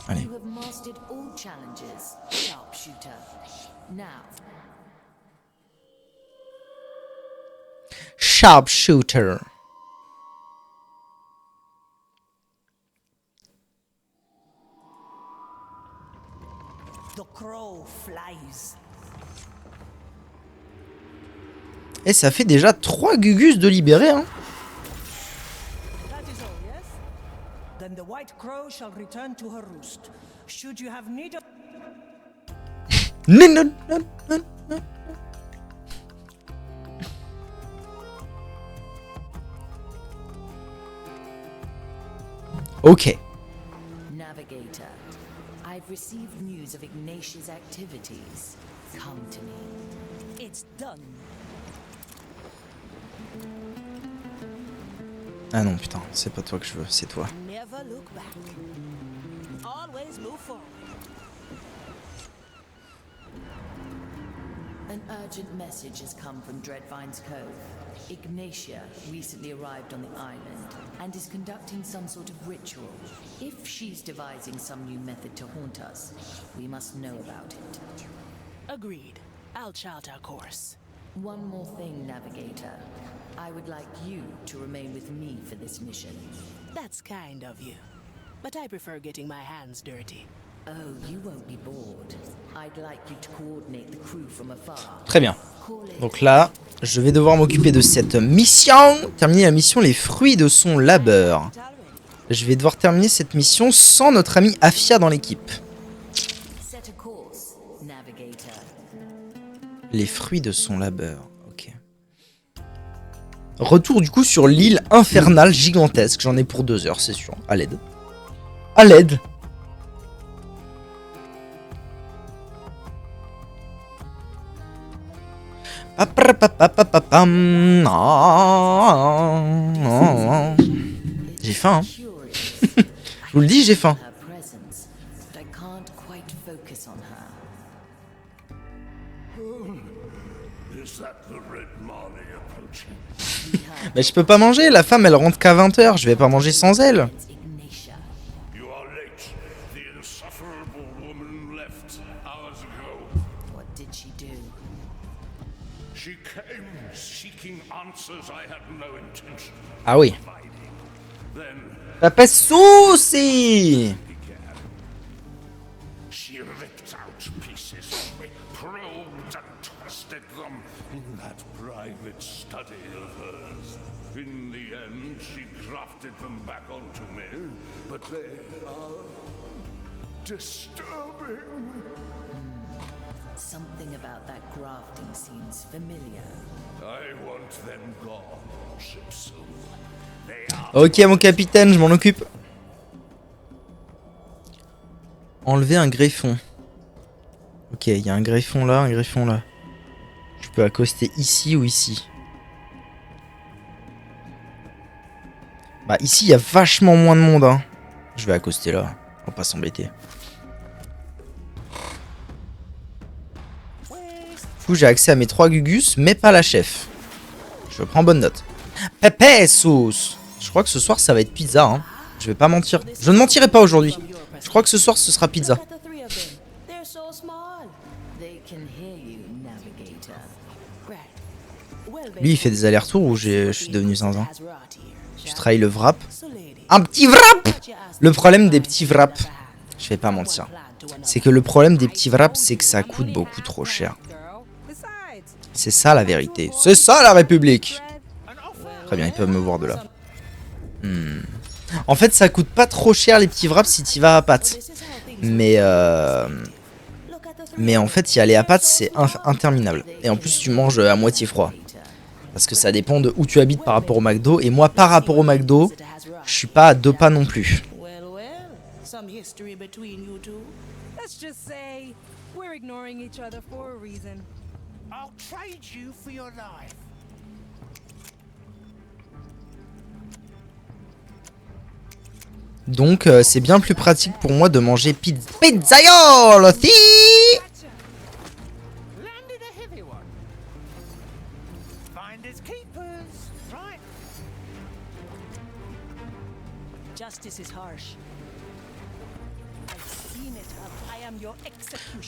Allez. You have mastered all challenges, Sharpshooter. Now. Sharpshooter. The crow flies. Et ça fait déjà 3 Gugus de libérer, hein. That is all, yes? Then the white crow shall return to her roost. Should you have need of... Non, non, non, non, non. Ok. Navigator, I've received news of Ignatia's activities. Come to me. It's done. Ah non, putain, c'est pas toi que je veux, c'est toi. Never look back. Always move forward. An urgent message has come from Dreadvine's Cove. Ignatia recently arrived on the island and is conducting some sort of ritual. If she's devising some new method to haunt us, we must know about it. Agreed. I'll chart our course. One more thing, Navigator. I would like you to remain with me for this mission. That's kind of you. But I prefer getting my hands dirty. Oh, you won't be bored. I'd like you to coordinate the crew from afar. Très bien. Donc là, je vais devoir m'occuper de cette mission. Terminer la mission, les fruits de son labeur. Je vais devoir terminer cette mission sans notre ami Afia dans l'équipe. Set a course, Navigator. Les fruits de son labeur. Ok. Retour du coup sur l'île infernale gigantesque. J'en ai pour 2 heures, c'est sûr. À l'aide. À l'aide. J'ai faim. Hein. Je vous le dis, j'ai faim. Mais je peux pas manger, la femme elle rentre qu'à 20h, je vais pas manger sans elle. Ah oui. La peste souci. She ripped out pieces, probed and twisted them in that private study of hers. In the end, she grafted them back onto me, but they are disturbing. Something about that grafting seems familiar. I want them gone, Shipsu. Ok mon capitaine, je m'en occupe. Enlever un greffon. Ok, il y a un greffon là, un greffon là. Je peux accoster ici ou ici. Bah ici il y a vachement moins de monde hein. Je vais accoster là, on va pas s'embêter. Du coup j'ai accès à mes 3 gugus mais pas la chef. Je prends bonne note. Pépé sauce. Je crois que ce soir ça va être pizza hein. Je vais pas mentir. Je ne mentirai pas aujourd'hui. Je crois que ce soir ce sera pizza. Lui il fait des allers-retours où je suis devenu zinzin. Tu trahis le wrap. Un petit wrap. Le problème des petits wraps, je vais pas mentir, c'est que le problème des petits wraps c'est que ça coûte beaucoup trop cher. C'est ça la vérité. C'est ça la République. Très bien, ils peuvent me voir de là. En fait ça coûte pas trop cher les petits wraps si t'y vas à pâte. Mais en fait y aller à pâte c'est interminable. Et en plus tu manges à moitié froid. Parce que ça dépend de où tu habites par rapport au McDo. Et moi par rapport au McDo, je suis pas à 2 pas non plus. Donc c'est bien plus pratique pour moi de manger pizzaiolo, si.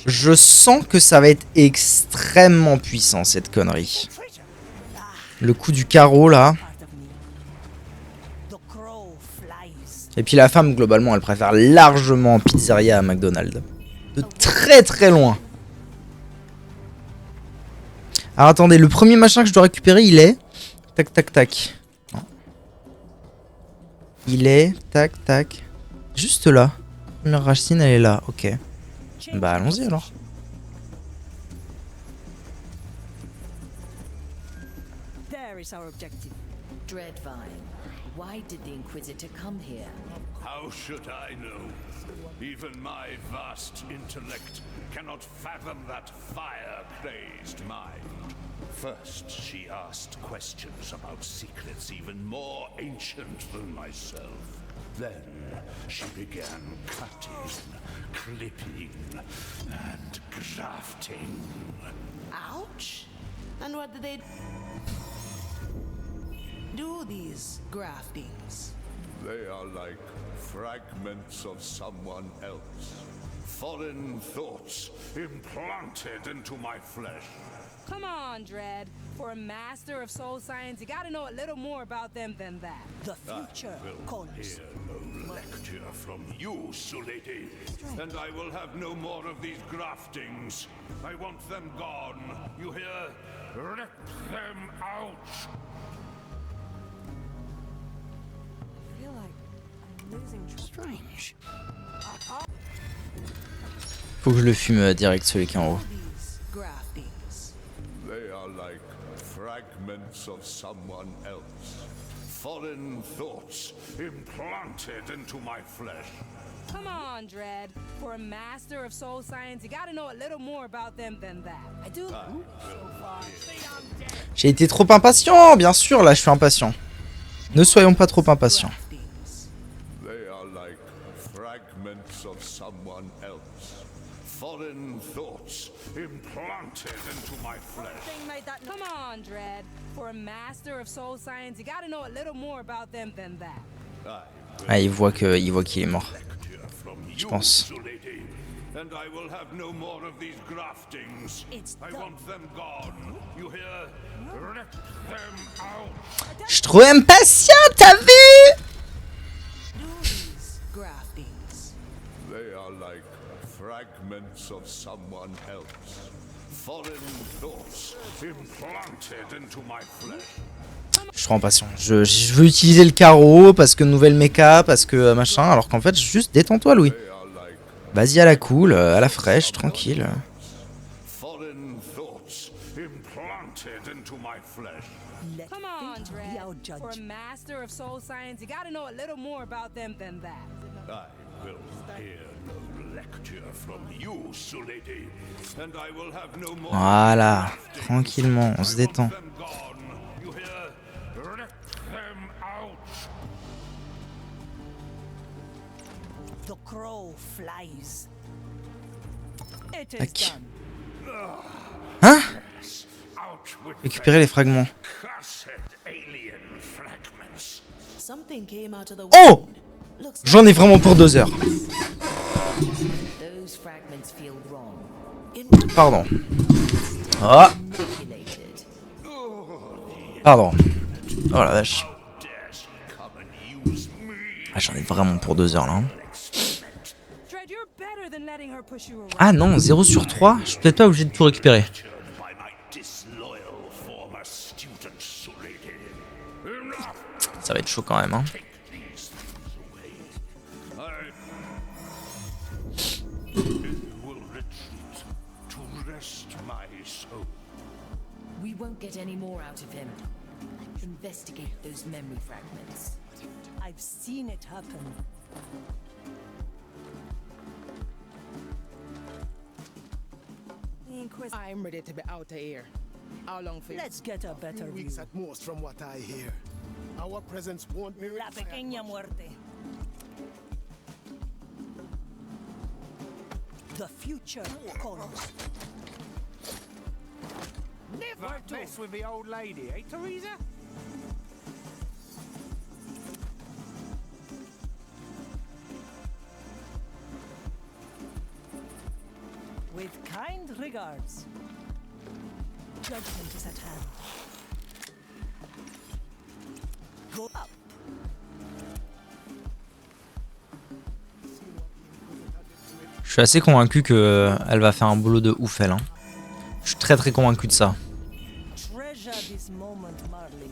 Je sens que ça va être extrêmement puissant cette connerie. Le coup du carreau là. Et puis la femme globalement elle préfère largement pizzeria à McDonald's. De très très loin. Alors attendez, le premier machin que je dois récupérer il est... Tac tac tac. Non. Il est... Tac tac. Juste là. La première racine elle est là, ok. Bah allons-y alors. Dreadvine, why did the Inquisitor come here? How should I know? Even my vast intellect cannot fathom that fire-crazed mind. First, she asked questions about secrets even more ancient than myself. Then, she began cutting, clipping, and grafting. Ouch! And what do they do, these graftings? They are like fragments of someone else. Foreign thoughts implanted into my flesh. Come on, Dread. For a master of soul science, you gotta know a little more about them than that. The future calls. Hear no lecture from you, Sulady. And I will have no more of these graftings. I want them gone. You hear? Rip them out. I feel like I'm losing Strange. Faut que je le fume direct celui qui est en haut. They are like fragments of someone else. Foreign thoughts implanted into my flesh. Come on, Dread. For a master of soul science, you gotta know a little more about them than that. I do. J'ai été trop impatient, bien sûr, là je suis impatient. Ne soyons pas trop impatients. They are like fragments of someone else. Foreign thoughts implanted into my flesh. Come on, Dread. For a master of soul science, you gotta know a little more about them than that. Ah, il voit qu'il est mort. Je pense. And I will have no more of these graftings. I want them gone. You hear? Let them out. Je suis trop impatient, t'as vu? Graftings. They are like fragments of someone else. Foreign thoughts implanted into my flesh. Je suis trop impatient. Je veux utiliser le carreau parce que nouvelle méca, parce que machin. Alors qu'en fait, juste détends-toi, Louis. Vas-y à la cool, à la fraîche, tranquille. Foreign thoughts implanted into my flesh. Come on, Dred. For a master of soul science, you gotta know a little more about them than that. I will hear no lecture from you, Sulady. And I will have no more. Voilà, tranquillement, on se détend. You hear? Let them out. The crow flies. It is Tac. done. Hein? Out with Récupérer les fragments. cursed alien fragments. Something came out of the Oh! wind. Looks J'en ai vraiment pour 2 heures. Those fragments feel wrong. Pardon. Ah! Manipulated. Pardon. Oh la vache. Ah, j'en ai vraiment pour 2 heures là. Hein. Dred, you're better than letting her push you around. Ah non, 0 sur 3. Je suis peut-être pas obligé de tout récupérer. By my disloyal former student, Sulady. Enough. Ça va être chaud quand même. Hein. Will retreat to rest my soul. We won't get any more out of him. Investigate those memory fragments. I've seen it happen. I'm ready to be out of here. How long for you? Let's get a better view. Weeks at most, from what I hear. Our presence won't be La pequeña muerte. The future calls. Never mess with the old lady, eh, Teresa? With kind regards. Judgment is at hand. Go up. Je suis assez convaincu que elle va faire un boulot de ouf, elle. Hein. Je suis très convaincu de ça. Treasure this moment, Marley.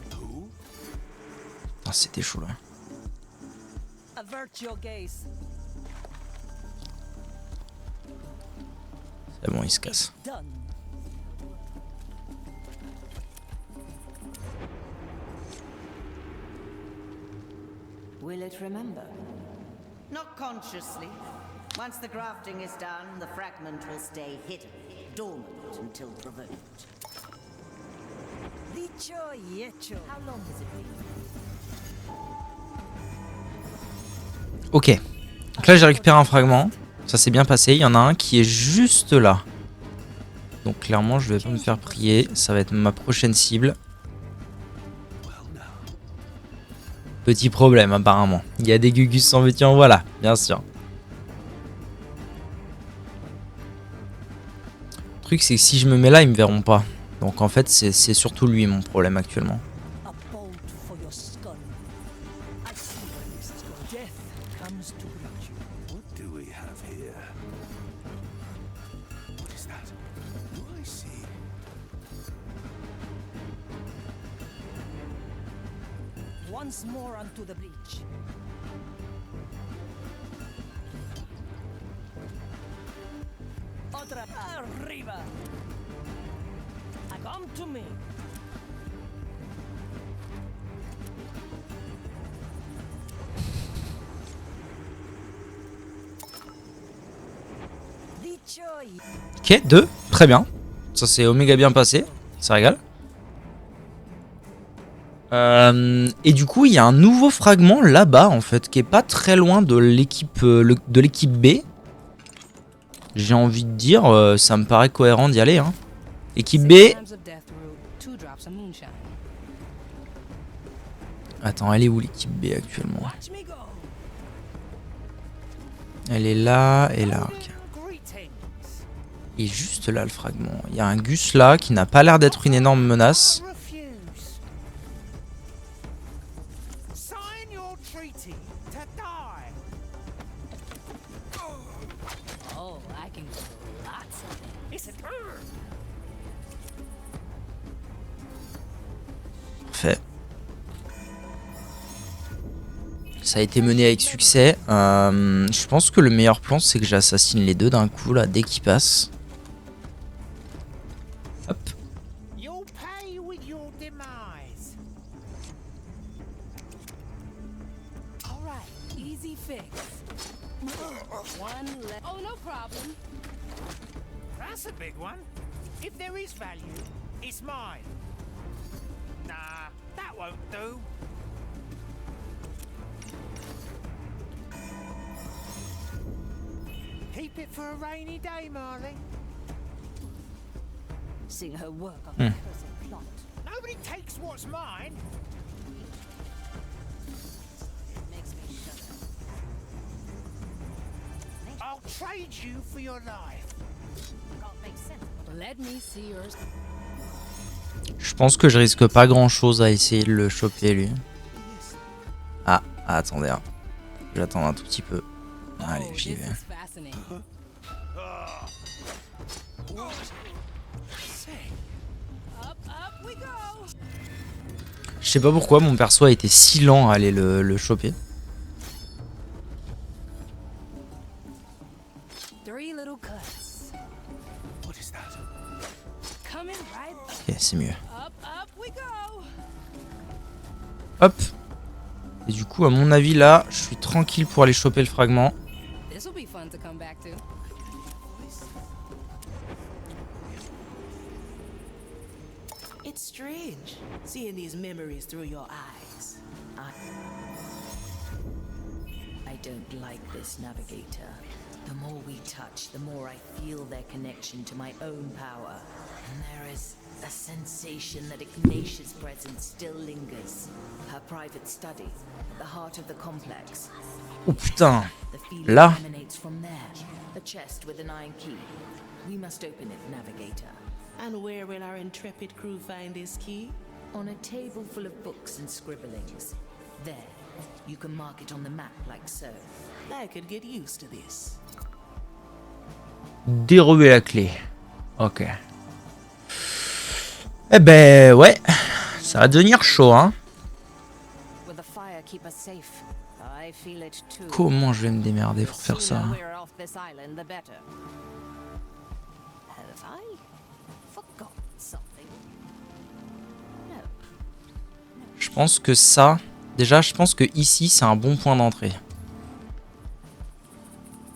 Ah, c'était chaud là. Avert your gaze. C'est bon, il se casse. Done. Will it remember? Not consciously. Once the grafting is done, the fragment will stay hidden, dormant until provoked. Dicho y hecho. How long has it been? Ok. Donc là, j'ai récupéré un fragment. Ça s'est bien passé. Il y en a un qui est juste là. Donc clairement, je vais pas me faire prier. Ça va être ma prochaine cible. Petit problème apparemment. Il y a des gugus sans vêtus en voilà, bien sûr. Le truc c'est que si je me mets là, ils me verront pas. Donc en fait, c'est surtout lui mon problème actuellement. A bolt for your skull. I see where this is going. Death comes to greet you. What do we have here? What is that? Do I see? Once more onto the breach. Otra arriba. Come to me. Ok, 2, très bien. Ça s'est oméga bien passé, ça régale. Et du coup, il y a un nouveau fragment là-bas, en fait, qui est pas très loin de l'équipe B. J'ai envie de dire, ça me paraît cohérent d'y aller. Hein. Équipe B. Attends, elle est où l'équipe B actuellement? Elle est là et là. Okay. Et juste là le fragment. Il y a un Gus là qui n'a pas l'air d'être une énorme menace. Parfait. Ça a été mené avec succès. Je pense que le meilleur plan c'est que j'assassine les deux d'un coup là dès qu'ils passent. Hop. Oh, no problem. That's a big one. If there is value, it's mine. Nah, that won't do. Keep it for a rainy day, Marley. Seeing her work on the cursed plot. Nobody takes what's mine. It makes me shudder. I'll trade you for your life. Can't make sense. Let me see yours. Je pense que je risque pas grand chose à essayer de le choper lui. Ah, attendez. Hein. Je vais attendre un tout petit peu. Allez, j'y vais. Je sais pas pourquoi mon perso a été si lent à aller le choper. Ok, c'est mieux. Hop. Et du coup, à mon avis, là, je suis tranquille pour aller choper le fragment. It's strange seeing these memories through your eyes. I don't like this, Navigator. The more we touch, the more I feel their connection to my own power. And there is a sensation that Ignatia's presence still lingers. Her private study, at the heart of the complex. Oh putain. The feeling Là. emanates from there. A chest with an iron key. We must open it, Navigator. And where will our intrepid crew find this key? On a table full of books and scribblings. There. You can mark it on the map like so. I could get used to this. Dérober la clé. Ok. Eh ben ouais. Ça va devenir chaud hein. Comment je vais me démerder pour faire ça? Je pense que ça... Déjà, je pense que ici, c'est un bon point d'entrée.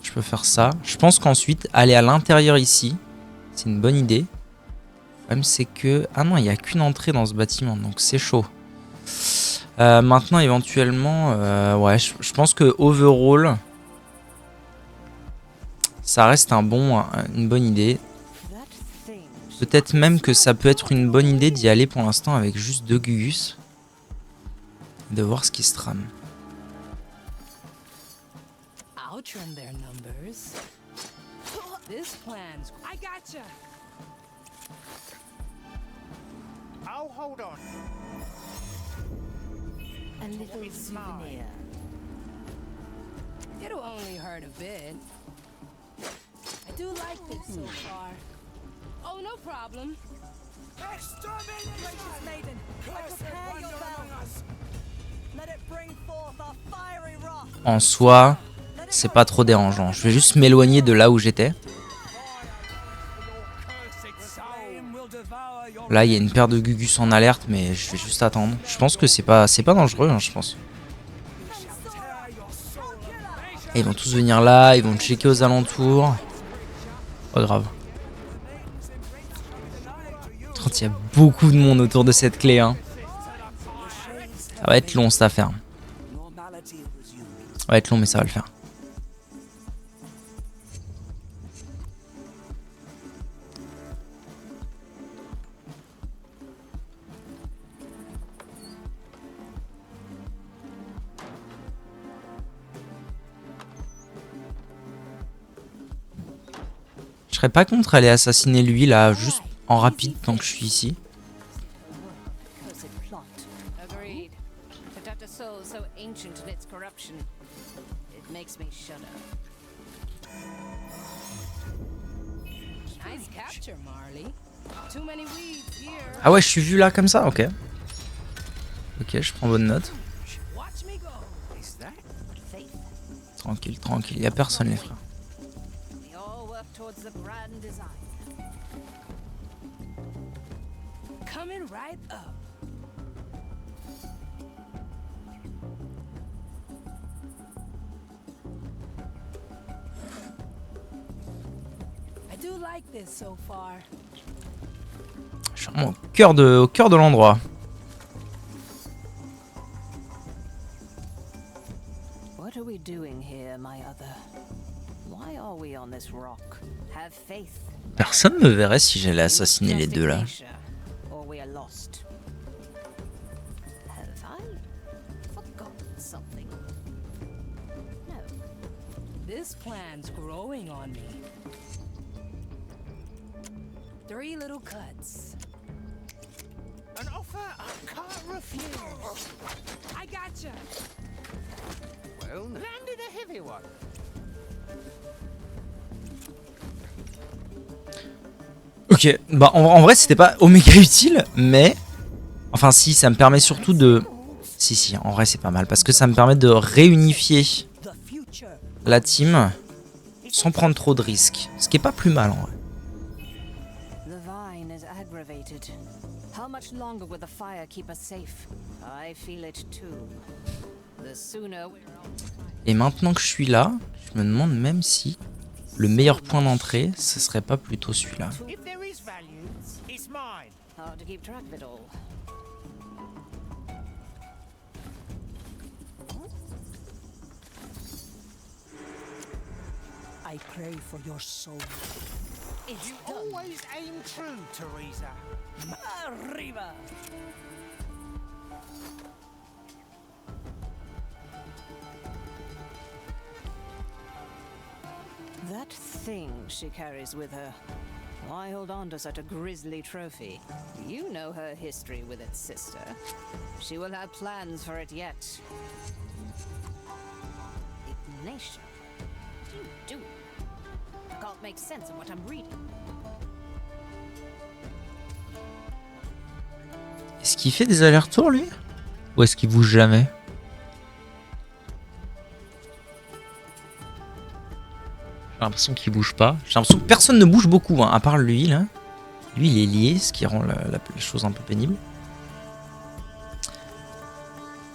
Je peux faire ça. Je pense qu'ensuite, aller à l'intérieur ici, c'est une bonne idée. Le problème, c'est que... Ah non, il n'y a qu'une entrée dans ce bâtiment, donc c'est chaud. Maintenant, éventuellement... ouais, je pense que overall, ça reste une bonne idée. Peut-être même que ça peut être une bonne idée d'y aller pour l'instant avec juste 2 Gugus. De voir ce qui se trame. Outrun their numbers. This plan's. I gotcha. Oh, hold on. A little souvenir. It'll only hurt a bit. I do like this so far. Oh, no problem. Gracious maiden, I prepare your bells. Let it bring forth our fiery wrath. En soi, c'est pas trop dérangeant. Je vais juste m'éloigner de là où j'étais. Là, il y a une paire de Gugus en alerte, mais je vais juste attendre. Je pense que c'est pas dangereux, hein, je pense. Et ils vont tous venir là, ils vont checker aux alentours. Pas grave. Il y a beaucoup de monde autour de cette clé, hein. Ça va être long cette affaire. Ça va être long mais ça va le faire. Je serais pas contre aller assassiner lui là, juste en rapide tant que je suis ici. Agreed. To touch a soul so ancient in its corruption, it makes me shudder. Nice capture, Marley. Too many weeds here. Ah ouais, je suis vu là comme ça, ok. Ok, je prends bonne note. Watch me go. Is that Tranquille, tranquille, y a personne les frères. We all work towards the grand design. Coming right up. I do like this so far. Je suis vraiment au cœur de l'endroit. What are we doing here, my other? Why are we on this rock? Have faith. Personne me verrait si j'allais assassiner les deux là. Or we are lost. Have I forgotten something? No. This plan's growing on me. 3 little cuts. an offer I can't refuse? I gotcha. Well, Landed a heavy one. Ok, bah en vrai c'était pas oméga utile, mais... Enfin si, ça me permet surtout de... Si, en vrai c'est pas mal, parce que ça me permet de réunifier la team sans prendre trop de risques. Ce qui est pas plus mal en vrai. The vine is aggravated. How much longer will the fire keep us safe? I feel it too. The sooner we're Et maintenant que je suis là, je me demande même si le meilleur point d'entrée, ce serait pas plutôt celui-là. If there is value, it's mine. hard to keep track of it all. I pray for your soul. You always aim true, Teresa. Arriba! That thing she carries with her. Why hold on to such a grisly trophy? You know her history with its sister. She will have plans for it yet. Ignatia? What are you doing? I can't make sense of what I'm reading. Est-ce qu'il fait des allers-retours lui? Ou est-ce qu'il bouge jamais? J'ai l'impression qu'il bouge pas. J'ai l'impression que personne ne bouge beaucoup, hein, à part lui là. Lui il est lié, ce qui rend la chose un peu pénible.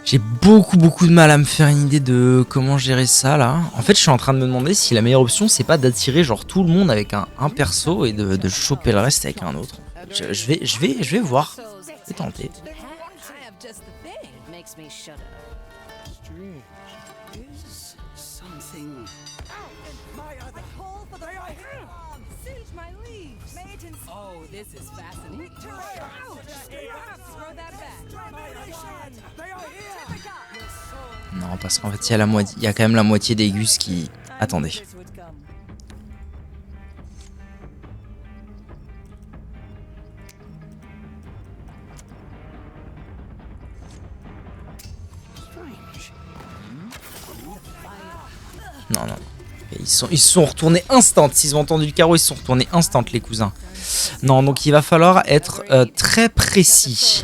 J'ai beaucoup de mal à me faire une idée de comment gérer ça là. En fait je suis en train de me demander si la meilleure option c'est pas d'attirer genre tout le monde avec un perso et de choper le reste avec un autre. Je vais voir. Je vais tenter. Makes me shudder. Strange. Is something... Oh, this is fascinating. Throw that back. Non, parce qu'en fait, il y a quand même la moitié des gus qui... Attendez. Non. Ils se sont retournés instant. S'ils ont entendu le carreau, ils se sont retournés instant, les cousins. Non, donc il va falloir être très précis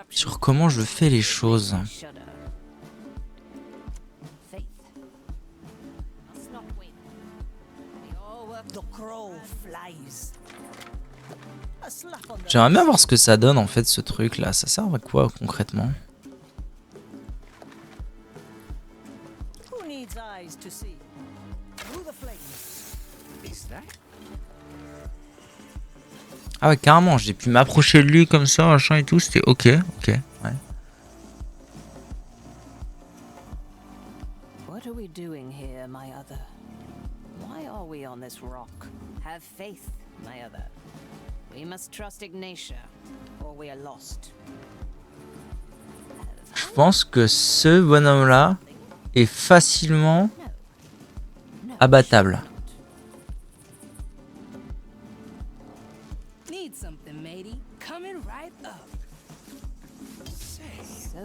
sur comment je fais les choses. J'aimerais bien voir ce que ça donne en fait ce truc là. Ça sert à quoi concrètement? Ah ouais, carrément, j'ai pu m'approcher de lui comme ça, machin et tout, c'était ok, ouais. What are we doing here, my other? Why are we on this rock? Have faith, my other. We must trust Ignatia, or we are lost. Je pense que ce bonhomme-là est facilement abattable.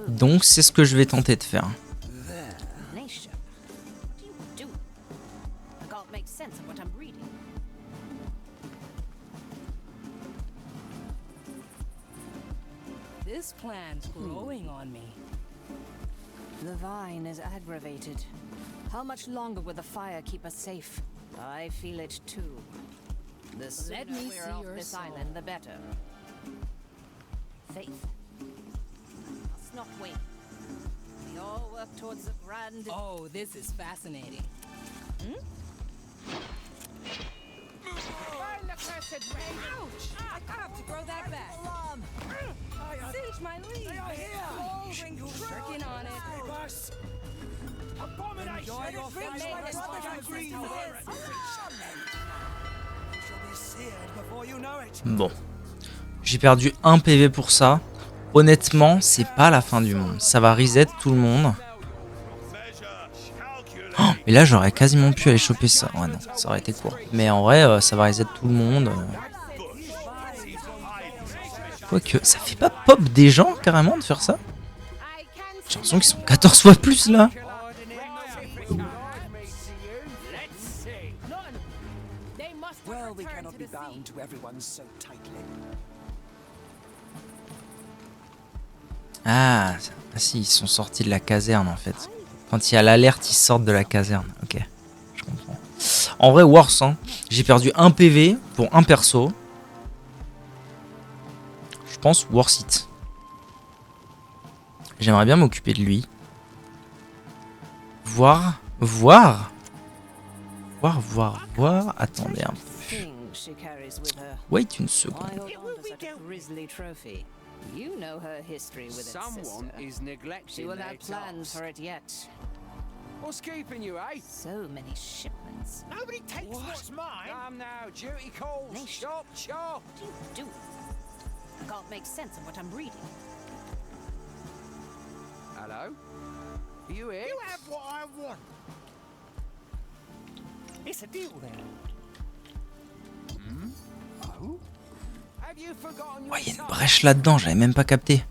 Donc c'est ce que je vais tenter de faire. Nation. What do you do? I can't make sense of what I'm reading. This plan's growing on me. The vine is aggravated. How much longer will the fire keep us safe? I feel it too. The sooner Let me we're see off your this soul. island, the better. Faith. Must not wait. We all work towards the grand. Oh, this is fascinating. Ouch! I have to grow that back. Cinch my leaves. Working on it. Bon. J'ai perdu 1 PV pour ça. Honnêtement, c'est pas la fin du monde. Ça va reset tout le monde. Oh, et là, j'aurais quasiment pu aller choper ça. Ouais, non, ça aurait été court. Mais en vrai, ça va reset tout le monde. Quoique, ça fait pas pop des gens, carrément, de faire ça? J'ai l'impression qu'ils sont 14 fois plus, là. Ah, si, ils sont sortis de la caserne, en fait. Quand il y a l'alerte, ils sortent de la caserne. Ok, je comprends. En vrai, worse, hein. J'ai perdu 1 PV pour un perso. Je pense worth it. J'aimerais bien m'occuper de lui. Voir. Attendez un peu. Wait une seconde. You know her history with its Someone sister. is neglecting She will their have plans task. for it yet. What's keeping you, eh? So many shipments. Nobody takes what's mine. Come now, duty calls. Nation. Chop, chop. What do you do? I can't make sense of what I'm reading. Hello? Are you here? You have what I want. It's a deal then. Oh? Have you forgotten your Ouais, il y a une task? brèche là-dedans, j'avais même pas capté.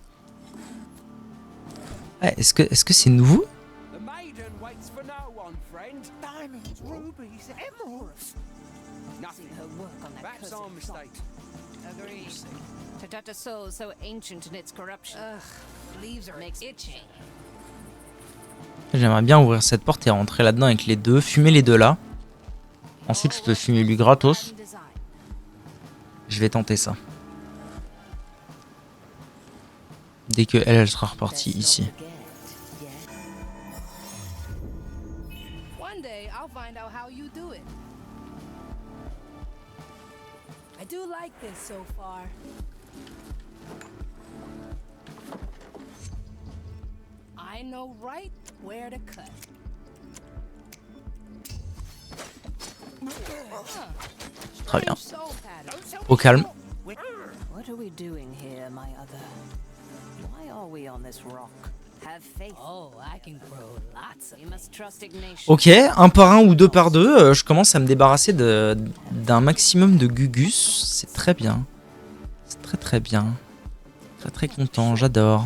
Ouais, est-ce que c'est nouveau? The maiden waits for no one, friend. Diamonds, rubies, emeralds. Nothing. Her work on that Perhaps cursed our mistake. Agreed. To touch a soul so ancient in its corruption. Leaves are itching. J'aimerais bien ouvrir cette porte et rentrer là-dedans avec les deux, fumer les deux là. Ensuite, je peux fumer lui gratos. Je vais tenter ça. Dès que elle sera repartie ici. One day I'll find out how you do it. I do like this so far. I know right where to cut. Très bien. Soul pattern. Au calme. What are we doing here, my other? Why are we on this rock? Have faith. Oh, I can grow lots of We must trust Ignatius. Ok, 1 par 1 ou 2 par 2, je commence à me débarrasser d'un maximum de Gugus. C'est très bien. C'est très très bien. Très très content, j'adore.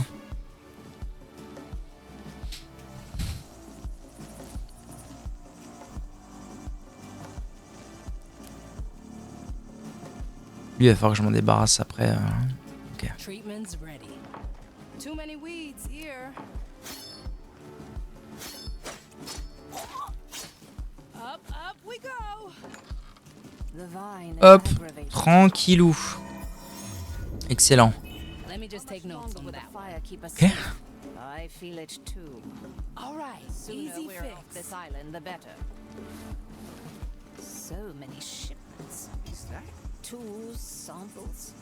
Lui, il va falloir que je m'en débarrasse après. Ok. Treatment's ready. Too many weeds here. Up we go. The vine is Hop, aggravated. tranquillou. Excellent. Let me just take notes on Will the that. fire keep us Okay. safe? I feel it too. All right, Sooner easy we're off fix. this island, the better. So many shipments. Is that? Tools, samples.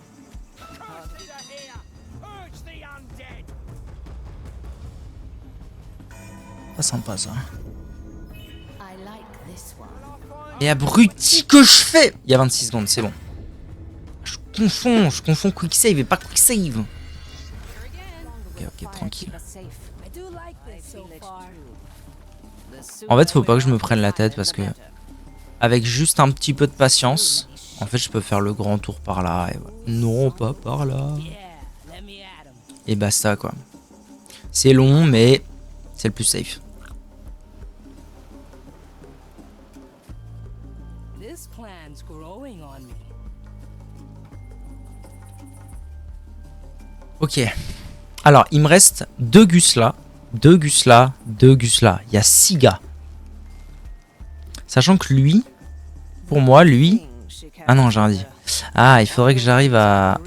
Monsters are here. Purge the undead. Pas sympa ça. I like this one. Et abruti que je fais. Il y a 26 secondes, c'est bon. Je confonds quick save et pas quick save. Ok, tranquille. I do like this so far. En fait, faut pas que je me prenne la tête parce que avec juste un petit peu de patience, En fait, je peux faire le grand tour par là. Et voilà. Non, pas par là. Et basta, quoi. C'est long, mais c'est le plus safe. This plan's growing on me. Ok. Alors, il me reste 2 gus là. 2 gus là. 2 gus là. Il y a 6 gars. Sachant que lui, pour moi, lui... Ah non, j'ai rien dit. Ah, il faudrait que j'arrive à...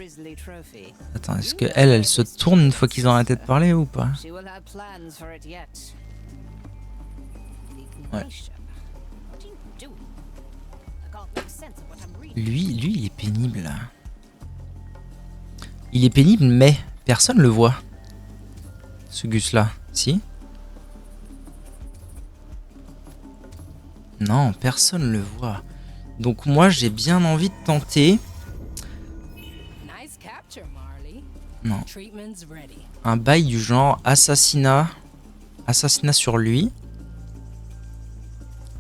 Attends, est-ce que elle se tourne une fois qu'ils ont arrêté de parler ou pas? Ouais. Lui, il est pénible là. Il est pénible, mais personne le voit. Ce Gus là, si? Non, personne le voit. Donc moi, j'ai bien envie de tenter. Non. Un bail du genre assassinat. Assassinat sur lui.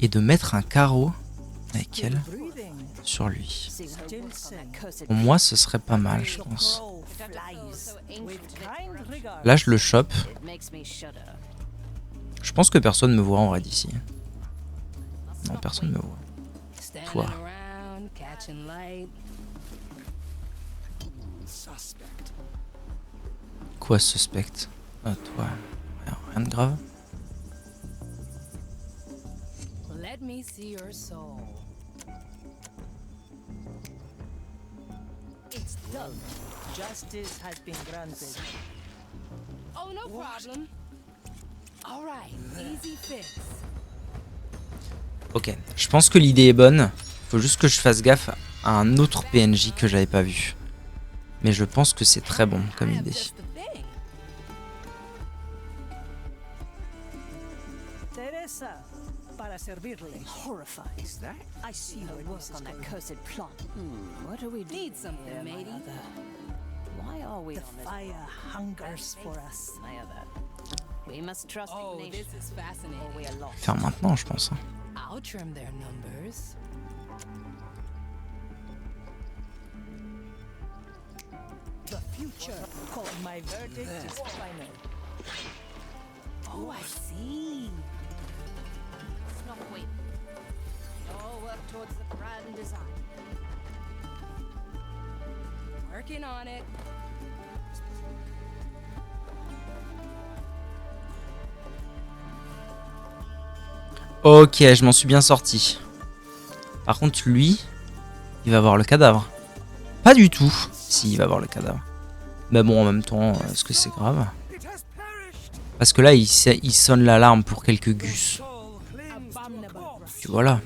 Et de mettre un carreau avec elle sur lui. Pour moi, ce serait pas mal, je pense. Là, je le chope. Je pense que personne me voit en vrai d'ici. Non, personne me voit. Toi. Quoi, suspect? Ah, toi. Rien de grave. Let me see your soul. It's done. Justice has been granted. Oh, no problem. All right, easy fix. Ok, je pense que l'idée est bonne. Faut juste que je fasse gaffe à un autre PNJ que j'avais pas vu. Mais je pense que c'est très bon comme idée. Teresa, para servirle. Horrified. Is that? I see where this is going. Cursed plot. What do we do? Need something, matey. Why are we The on this? fire hungers for us. My other. We must trust Oh, Ignition, this is fascinating. or we are lost. Faire maintenant, je pense. Hein. I'll trim their numbers. The future. My verdict is final. Oh, I see. Not wait. All work towards the grand design. Working on it. Ok, je m'en suis bien sorti. Par contre, lui, il va avoir le cadavre. Pas du tout. Si, il va avoir le cadavre. Mais bon, en même temps, est-ce que c'est grave? Parce que là, il sonne l'alarme pour quelques gus. Tu vois là.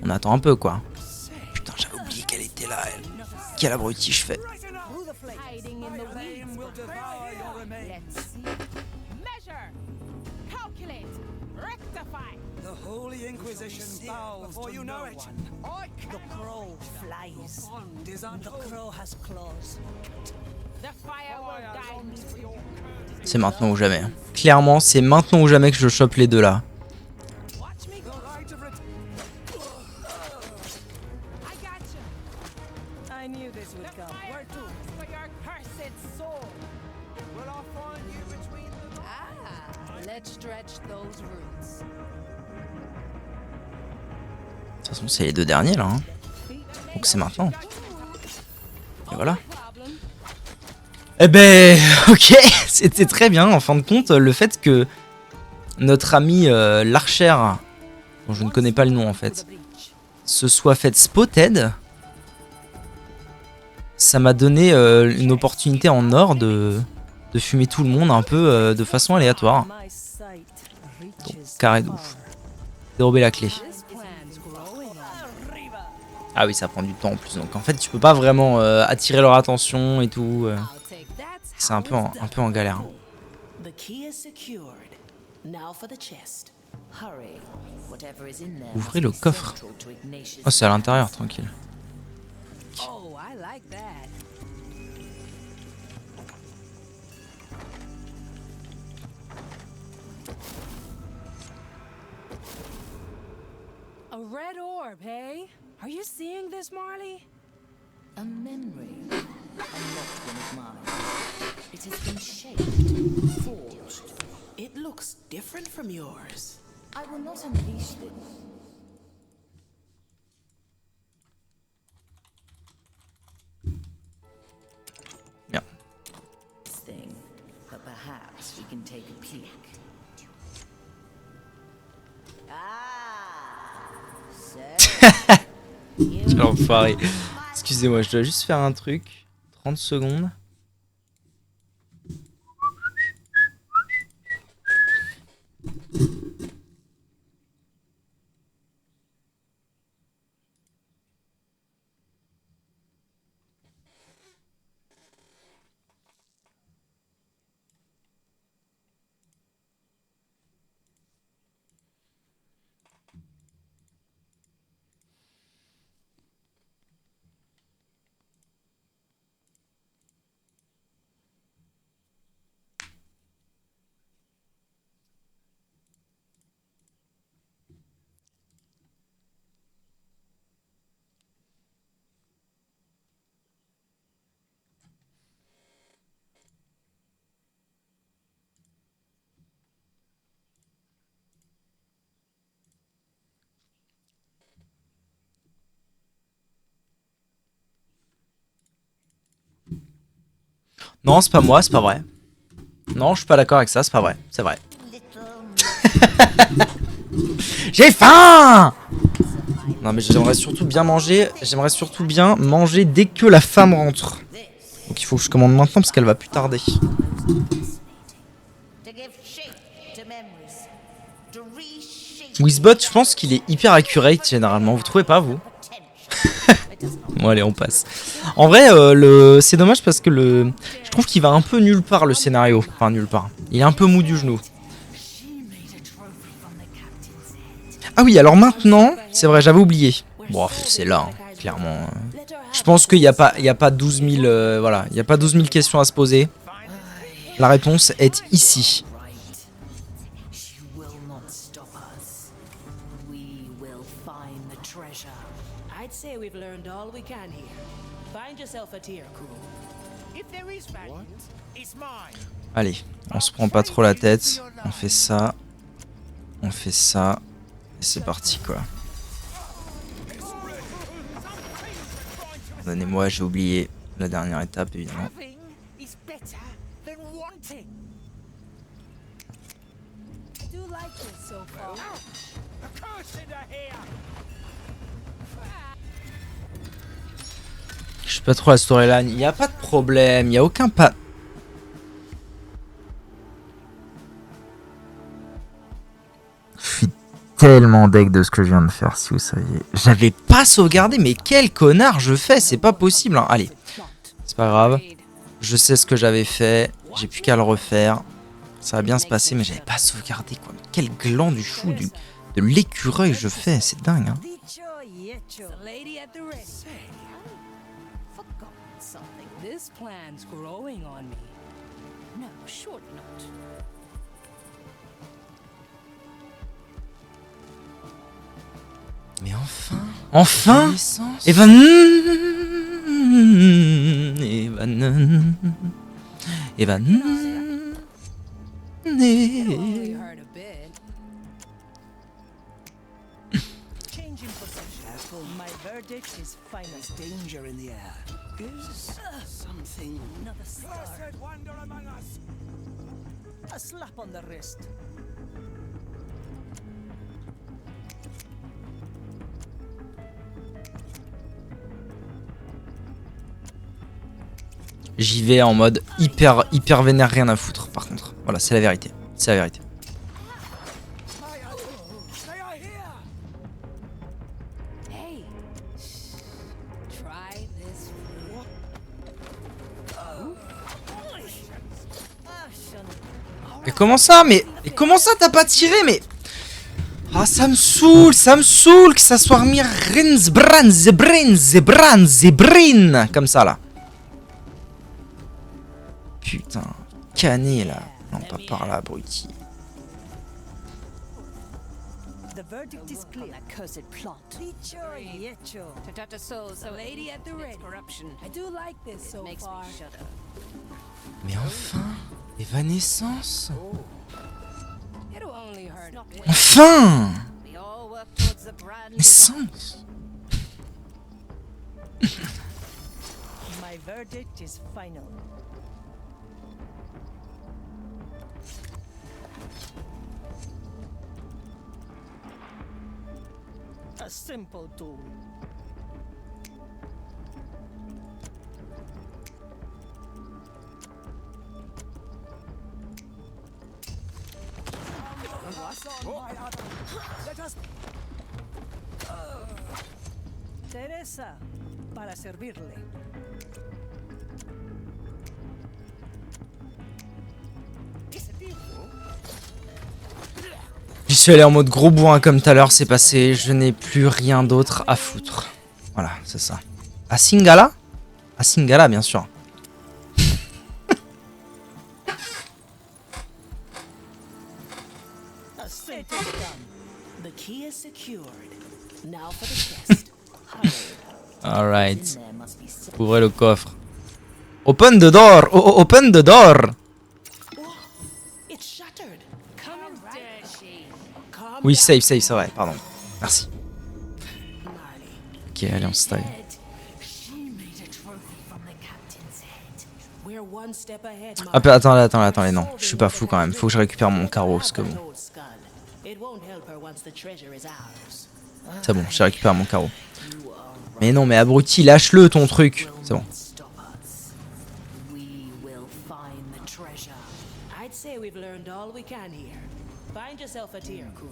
On attend un peu, quoi. Putain, j'avais oublié qu'elle était là, elle. Quel abruti je fais. Hiding in the weeds. Let's see. Measure. Calculate. Rectify. The Holy Inquisition bows before you know it. The crow flies. The crow has claws. The fire will guide me. C'est maintenant ou jamais. Clairement, c'est maintenant ou jamais que je chope les deux là. Watch me go. I got you. I knew this would come. Where to? For your cursed soul. Will I find you between the... Ah, let's stretch those roots. De toute façon, c'est les deux derniers là. Hein. Donc c'est maintenant. Et voilà. Eh ben, ok, c'était très bien en fin de compte. Le fait que notre ami l'archère, dont je ne connais pas le nom en fait, se soit fait spotted, ça m'a donné une opportunité en or de fumer tout le monde un peu de façon aléatoire. Donc, carré de ouf. Dérober la clé. Ah oui, ça prend du temps en plus. Donc en fait, tu peux pas vraiment attirer leur attention et tout. C'est un peu en galère. The key is secured. Now for the chest. Hurry. Whatever is in there. Ouvrez le coffre. Oh, c'est à l'intérieur, tranquille. Oh, I like that. A red orb, hey? Are you seeing this, Marley? A memory, unlocked one of mine. It has been shaped, forged. It looks different from yours. I will not unleash this. Bien. Thing, but perhaps we can take a peek. Quel enfoiré. Excusez-moi, je dois juste faire un truc. 30 secondes. Non, c'est pas moi, c'est pas vrai. Non, je suis pas d'accord avec ça, c'est pas vrai. C'est vrai. J'ai faim! Non, mais j'aimerais surtout bien manger. J'aimerais surtout bien manger dès que la femme rentre. Donc il faut que je commande maintenant parce qu'elle va plus tarder. Wizbot, je pense qu'il est hyper accurate généralement. Vous trouvez pas, vous? Bon allez, on passe. En vrai, c'est dommage parce que je trouve qu'il va un peu nulle part le scénario. Enfin, nulle part. Il est un peu mou du genou. Ah oui, alors maintenant, c'est vrai, j'avais oublié. Bon, c'est là, hein, clairement. Je pense qu'il n'y a pas 12 000... voilà, il n'y a pas 12 000 questions à se poser. La réponse est ici. Allez, on se prend pas trop la tête. On fait ça. On fait ça. Et c'est parti, quoi. Pardonnez-moi, j'ai oublié la dernière étape, évidemment. Je suis pas trop la storyline. Il n'y a pas de problème. Il n'y a aucun pas. Je suis tellement deg de ce que je viens de faire, si vous saviez. J'avais pas sauvegardé, mais quel connard je fais. C'est pas possible. Hein. Allez, c'est pas grave. Je sais ce que j'avais fait. J'ai plus qu'à le refaire. Ça va bien se passer, mais j'avais pas sauvegardé, quoi. Mais quel gland du chou, de l'écureuil je fais. C'est dingue, hein. This plan's growing on me. No, surely not. Mais enfin, enfin, Evan, My verdict is final. Danger in the air. Is something. Another star. Wonder among us. A slap on the wrist. J'y vais en mode hyper vénère, rien à foutre. Par contre, voilà, c'est la vérité. C'est la vérité. Mais comment ça? Mais comment ça t'as pas tiré? Mais ah, ça me saoule que ça soit remis Zebrin comme ça là. Putain, cané là. Non, pas par là, abruti. The verdict is clear. That cursed plot. Dicho y hecho. Tata Soul, so lady at the ready. Corruption. I do like this so Makes far. me shudder. Mais enfin, Evanescence. It'll only hurt a bit. Enfin, We all work towards the brand new Essence. My verdict is final. A simple tool. Teresa, para servirle. Je suis allé en mode gros bourrin comme tout à l'heure, c'est passé. Je n'ai plus rien d'autre à foutre. Voilà, c'est ça. À Singala? À Singala, bien sûr. The key is secured. Now for the test. Alright. Ouvrez le coffre. Open the door! Open the door! It's shattered. Oui, save, c'est vrai, pardon. Merci. Ok, allez, on se taille. We're one step ahead. Ah, attendez, non. Je suis pas fou quand même. Faut que je récupère mon carreau, parce que bon. It won't help her once the treasure is ours. C'est bon, j'ai récupéré mon carreau. Mais non, mais abruti, lâche-le ton truc. C'est bon. I'd say we've learned all we can here. Find yourself a tier crew.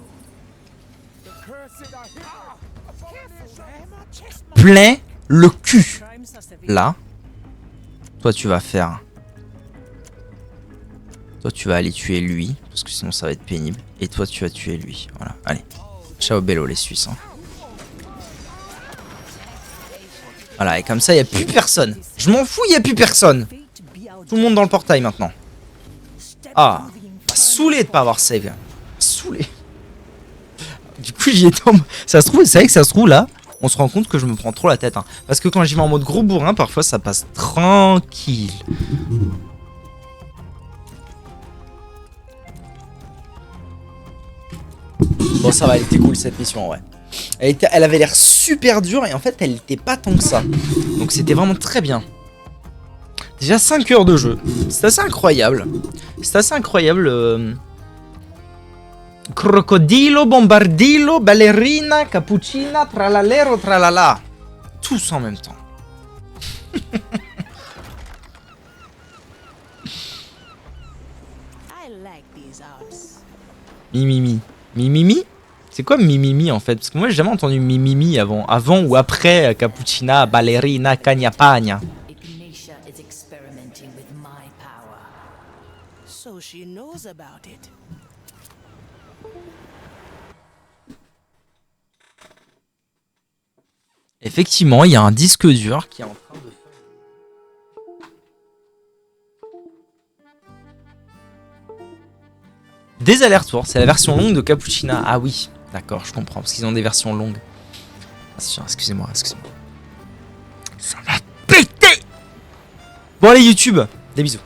Plein le cul. Là. Toi, tu vas faire. Toi, tu vas aller tuer lui. Parce que sinon, ça va être pénible. Et toi, tu vas tuer lui. Voilà, allez. Ciao bello, les Suisses. Hein. Voilà, et comme ça, il n'y a plus personne. Je m'en fous, il n'y a plus personne. Tout le monde dans le portail maintenant. Ah, pas saoulé de pas avoir save. Saoulé. Du coup, j'y étais en... Ça se trouve, c'est vrai que ça se trouve là, on se rend compte que je me prends trop la tête. Hein. Parce que quand j'y vais en mode gros bourrin, parfois ça passe tranquille. Bon, ça va, elle était cool cette mission en vrai. Elle avait l'air super dure et en fait, elle était pas tant que ça. Donc c'était vraiment très bien. Déjà 5 heures de jeu. C'est assez incroyable. C'est assez incroyable. Crocodilo, bombardilo, ballerina, cappuccina, tralalero, tralala. Tous en même temps. Mimimi. Mimimi? C'est quoi Mimimi en fait? Parce que moi j'ai jamais entendu Mimimi avant ou après cappuccina, ballerina, cagna pagna. So she knows about it. Effectivement, il y a un disque dur qui est en train de faire des allers-retours. C'est la version longue de Cappuccina. Ah oui, d'accord, je comprends. Parce qu'ils ont des versions longues. Excusez-moi. Ça va péter. Bon allez YouTube, des bisous.